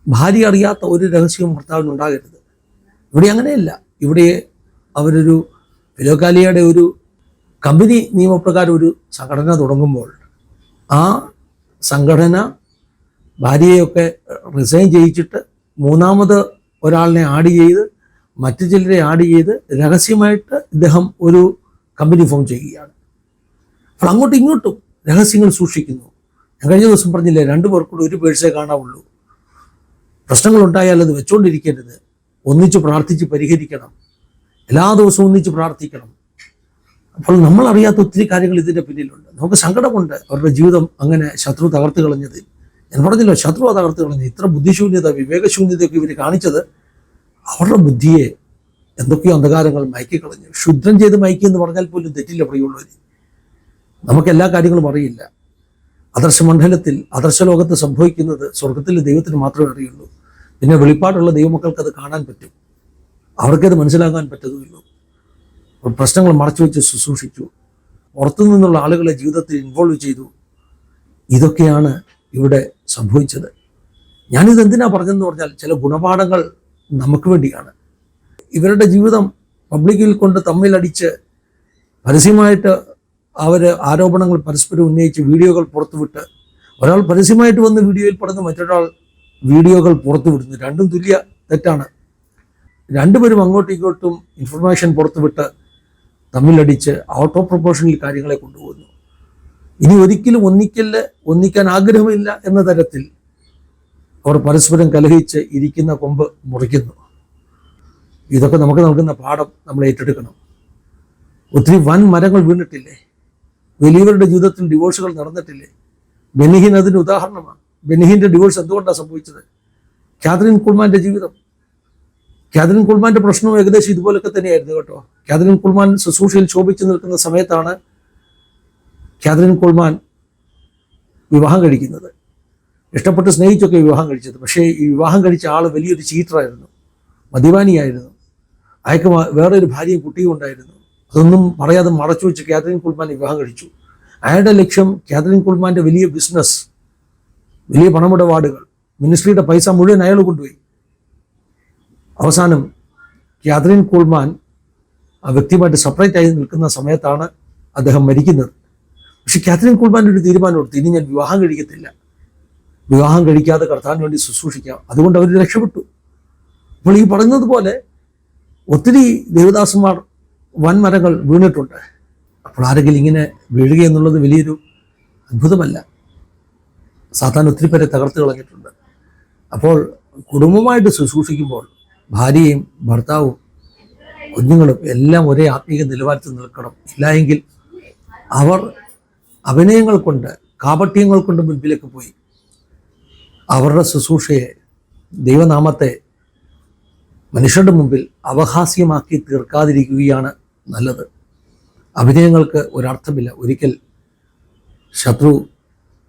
ഭാര്യ അറിയാത്ത ഒരു രഹസ്യവും ഭർത്താവിനുണ്ടാകരുത്. ഇവിടെ അങ്ങനെയല്ല. ഇവിടെ അവരൊരു ഫിലോകാലിയയുടെ ഒരു കമ്പനി നിയമപ്രകാരം ഒരു സംഘടന തുടങ്ങുമ്പോൾ ആ സംഘടന ഭാര്യയൊക്കെ റിസൈൻ ചെയ്യിച്ചിട്ട് മൂന്നാമത് ഒരാളിനെ ആഡ് ചെയ്ത് മറ്റു ചിലരെ ആഡ് ചെയ്ത് രഹസ്യമായിട്ട് ഇദ്ദേഹം ഒരു കമ്പനി ഫോം ചെയ്യുകയാണ്. അപ്പോൾ അങ്ങോട്ടും ഇങ്ങോട്ടും രഹസ്യങ്ങൾ സൂക്ഷിക്കുന്നു. ഞാൻ കഴിഞ്ഞ ദിവസം പറഞ്ഞില്ലേ, 2 പേർക്കൂടെ ഒരു പേഴ്സേ കാണാവുള്ളൂ. പ്രശ്നങ്ങളുണ്ടായാൽ അത് വെച്ചുകൊണ്ടിരിക്കരുത്, ഒന്നിച്ച് പ്രാർത്ഥിച്ച് പരിഹരിക്കണം, എല്ലാ ദിവസവും ഒന്നിച്ച് പ്രാർത്ഥിക്കണം. അപ്പോൾ നമ്മൾ അറിയാത്ത ഒത്തിരി കാര്യങ്ങൾ ഇതിൻ്റെ പിന്നിലുണ്ട്. നമുക്ക് സങ്കടമുണ്ട് അവരുടെ ജീവിതം അങ്ങനെ ശത്രു തകർത്ത് കളഞ്ഞത്. ഞാൻ പറഞ്ഞല്ലോ, ശത്രു തകർത്ത് കളഞ്ഞത്. ഇത്ര ബുദ്ധിശൂന്യത, വിവേകശൂന്യതയൊക്കെ ഇവർ കാണിച്ചത് അവരുടെ ബുദ്ധിയെ എന്തൊക്കെയോ അന്ധകാരങ്ങൾ മയക്കിക്കളഞ്ഞു. ക്ഷുദ്രം ചെയ്ത് മയക്കി എന്ന് പറഞ്ഞാൽ പോലും തെറ്റില്ല പ്രിയമുള്ളവർ. നമുക്ക് എല്ലാ കാര്യങ്ങളും അറിയില്ല. ആദർശമണ്ഡലത്തിൽ ആദർശലോകത്ത് സംഭവിക്കുന്നത് സ്വർഗത്തിലെ ദൈവത്തിന് മാത്രമേ അറിയുള്ളൂ. പിന്നെ വെളിപ്പാടുള്ള ദൈവമക്കൾക്ക് അത് കാണാൻ പറ്റും, അവർക്കത് മനസ്സിലാക്കാൻ പറ്റതുമില്ല. പ്രശ്നങ്ങൾ മറച്ചു വെച്ച് ശുശ്രൂഷിച്ചു, പുറത്തു നിന്നുള്ള ആളുകളെ ജീവിതത്തിൽ ഇൻവോൾവ് ചെയ്തു. ഇതൊക്കെയാണ് ഇവിടെ സംഭവിച്ചത്. ഞാനിത് എന്തിനാ പറഞ്ഞതെന്ന് പറഞ്ഞാൽ, ചില ഗുണപാഠങ്ങൾ നമുക്ക് വേണ്ടിയാണ്. ഇവരുടെ ജീവിതം പബ്ലിക്കിൽ കൊണ്ട് തമ്മിലടിച്ച് പരസ്യമായിട്ട് അവർ ആരോപണങ്ങൾ പരസ്പരം ഉന്നയിച്ച് വീഡിയോകൾ പുറത്തുവിട്ട്, ഒരാൾ പരസ്യമായിട്ട് വന്ന് വീഡിയോയിൽ പെടുന്ന മറ്റൊരാൾ വീഡിയോകൾ പുറത്തുവിടുന്നു. രണ്ടും തുല്യ തെറ്റാണ്. രണ്ടുപേരും അങ്ങോട്ടും ഇങ്ങോട്ടും ഇൻഫർമേഷൻ പുറത്തുവിട്ട് തമ്മിലടിച്ച് ഔട്ട് ഓഫ് പ്രൊപ്പോർഷനിൽ കാര്യങ്ങളെ കൊണ്ടുപോകുന്നു. ഇനി ഒരിക്കലും ഒന്നിക്കാൻ ആഗ്രഹമില്ല എന്ന തരത്തിൽ അവർ പരസ്പരം കലഹിച്ച് ഇരിക്കുന്ന കൊമ്പ് മുറിക്കുന്നു. ഇതൊക്കെ നമുക്ക് നൽകുന്ന പാഠം നമ്മൾ ഏറ്റെടുക്കണം. ഒത്തിരി വൻ മരങ്ങൾ വീണിട്ടില്ലേ? വലിയവരുടെ ജീവിതത്തിൽ ഡിവോഴ്സുകൾ നടന്നിട്ടില്ലേ? ബെന്നിഹിൻ അതിന് ഉദാഹരണമാണ്. ബെന്നിഹിൻ്റെ ഡിവോഴ്സ് എന്തുകൊണ്ടാണ് സംഭവിച്ചത്? കാതറിൻ കുൾമാൻ്റെ ജീവിതം. കാതറിൻ കുൾമാൻ്റെ പ്രശ്നവും ഏകദേശം ഇതുപോലൊക്കെ തന്നെയായിരുന്നു കേട്ടോ. കാതറിൻ കുൾമാൻ ശുശ്രൂഷയിൽ ശോഭിച്ചു നിൽക്കുന്ന സമയത്താണ് കാതറിൻ കുൾമാൻ വിവാഹം കഴിക്കുന്നത്. ഇഷ്ടപ്പെട്ട് സ്നേഹിച്ചൊക്കെ വിവാഹം കഴിച്ചത്. പക്ഷേ ഈ വിവാഹം കഴിച്ച ആൾ വലിയൊരു ചീറ്ററായിരുന്നു, മദ്യപാനിയായിരുന്നു. അയാൾക്ക് വേറെ ഒരു ഭാര്യയും കുട്ടിയും ഉണ്ടായിരുന്നു. അതൊന്നും പറയാതെ മറച്ചു വെച്ച് കാതറിൻ കുൾമാൻ വിവാഹം കഴിച്ചു. അയാളുടെ ലക്ഷ്യം കാതറിൻ കുൾമാൻ്റെ വലിയ ബിസിനസ്, വലിയ പണമിടപാടുകൾ, മിനിസ്ട്രിയുടെ പൈസ മുഴുവൻ അയാൾ കൊണ്ടുപോയി. അവസാനം കാതറിൻ കുൾമാൻ ആ വ്യക്തിയുമായിട്ട് സെപ്പറേറ്റ് ആയി നിൽക്കുന്ന സമയത്താണ് അദ്ദേഹം മരിക്കുന്നത്. പക്ഷെ കാതറിൻ കുൾമാൻ്റെ ഒരു തീരുമാനം എടുത്തു, ഇനി ഞാൻ വിവാഹം കഴിക്കത്തില്ല, വിവാഹം കഴിക്കാതെ കർത്താവിന് വേണ്ടി ശുശ്രൂഷിക്കാം. അതുകൊണ്ട് അവർ രക്ഷപ്പെട്ടു. അപ്പോൾ ഈ പറയുന്നതുപോലെ ഒത്തിരി ദേവദാസന്മാർ വൻമരങ്ങൾ വീണിട്ടുണ്ട്. അപ്പോൾ ആരെങ്കിലും ഇങ്ങനെ വീഴുക എന്നുള്ളത് വലിയൊരു അത്ഭുതമല്ല. സാത്താൻ ഒത്തിരി പേരെ തകർത്ത് കളഞ്ഞിട്ടുണ്ട്. അപ്പോൾ കുടുംബമായിട്ട് ശുശ്രൂഷിക്കുമ്പോൾ ഭാര്യയും ഭർത്താവും കുഞ്ഞുങ്ങളും എല്ലാം ഒരേ ആത്മീയ നിലവാരത്തിൽ നിൽക്കണം. ഇല്ലായെങ്കിൽ അവർ അഭിനയങ്ങൾ കൊണ്ട്, കാപട്യങ്ങൾ കൊണ്ട് മുൻപിലേക്ക് പോയി അവരുടെ ശുശ്രൂഷയെ, ദൈവനാമത്തെ മനുഷ്യരുടെ മുമ്പിൽ അപഹാസ്യമാക്കി തീർക്കാതിരിക്കുകയാണ് നല്ലത്. അഭിനയങ്ങൾക്ക് ഒരർത്ഥമില്ല. ഒരിക്കൽ ശത്രു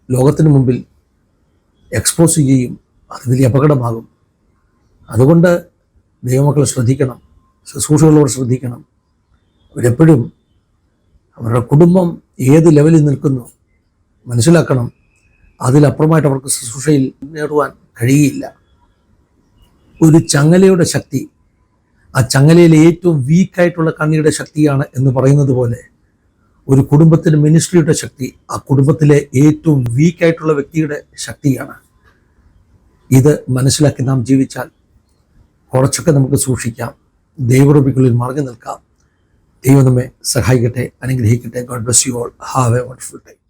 ലോകത്തിന് മുമ്പിൽ എക്സ്പോസ് ചെയ്യും, അത് വലിയ അപകടമാകും. അതുകൊണ്ട് ദൈവമക്കൾ ശ്രദ്ധിക്കണം, ശുശ്രൂഷകളോട് ശ്രദ്ധിക്കണം. അവരെപ്പോഴും അവരുടെ കുടുംബം ഏത് ലെവലിൽ നിൽക്കുന്നു മനസ്സിലാക്കണം. അതിലപ്പുറമായിട്ട് അവർക്ക് ശുശ്രൂഷയിൽ നേടുവാൻ കഴിയില്ല. ഒരു ചങ്ങലയുടെ ശക്തി, ആ ചങ്ങലയിലെ ഏറ്റവും വീക്കായിട്ടുള്ള കണ്ണിയുടെ ശക്തിയാണ് എന്ന് പറയുന്നത് പോലെ ഒരു കുടുംബത്തിൻ്റെ മിനിസ്ട്രിയുടെ ശക്തി ആ കുടുംബത്തിലെ ഏറ്റവും വീക്കായിട്ടുള്ള വ്യക്തിയുടെ ശക്തിയാണ്. ഇത് മനസ്സിലാക്കി നാം ജീവിച്ചാൽ കുറച്ചൊക്കെ നമുക്ക് സൂക്ഷിക്കാം, ദൈവകൃപയ്ക്കുള്ളിൽ മറഞ്ഞു നിൽക്കാം. ദൈവം നമ്മെ സഹായിക്കട്ടെ, അനുഗ്രഹിക്കട്ടെ. God bless you all. Have A wonderful day.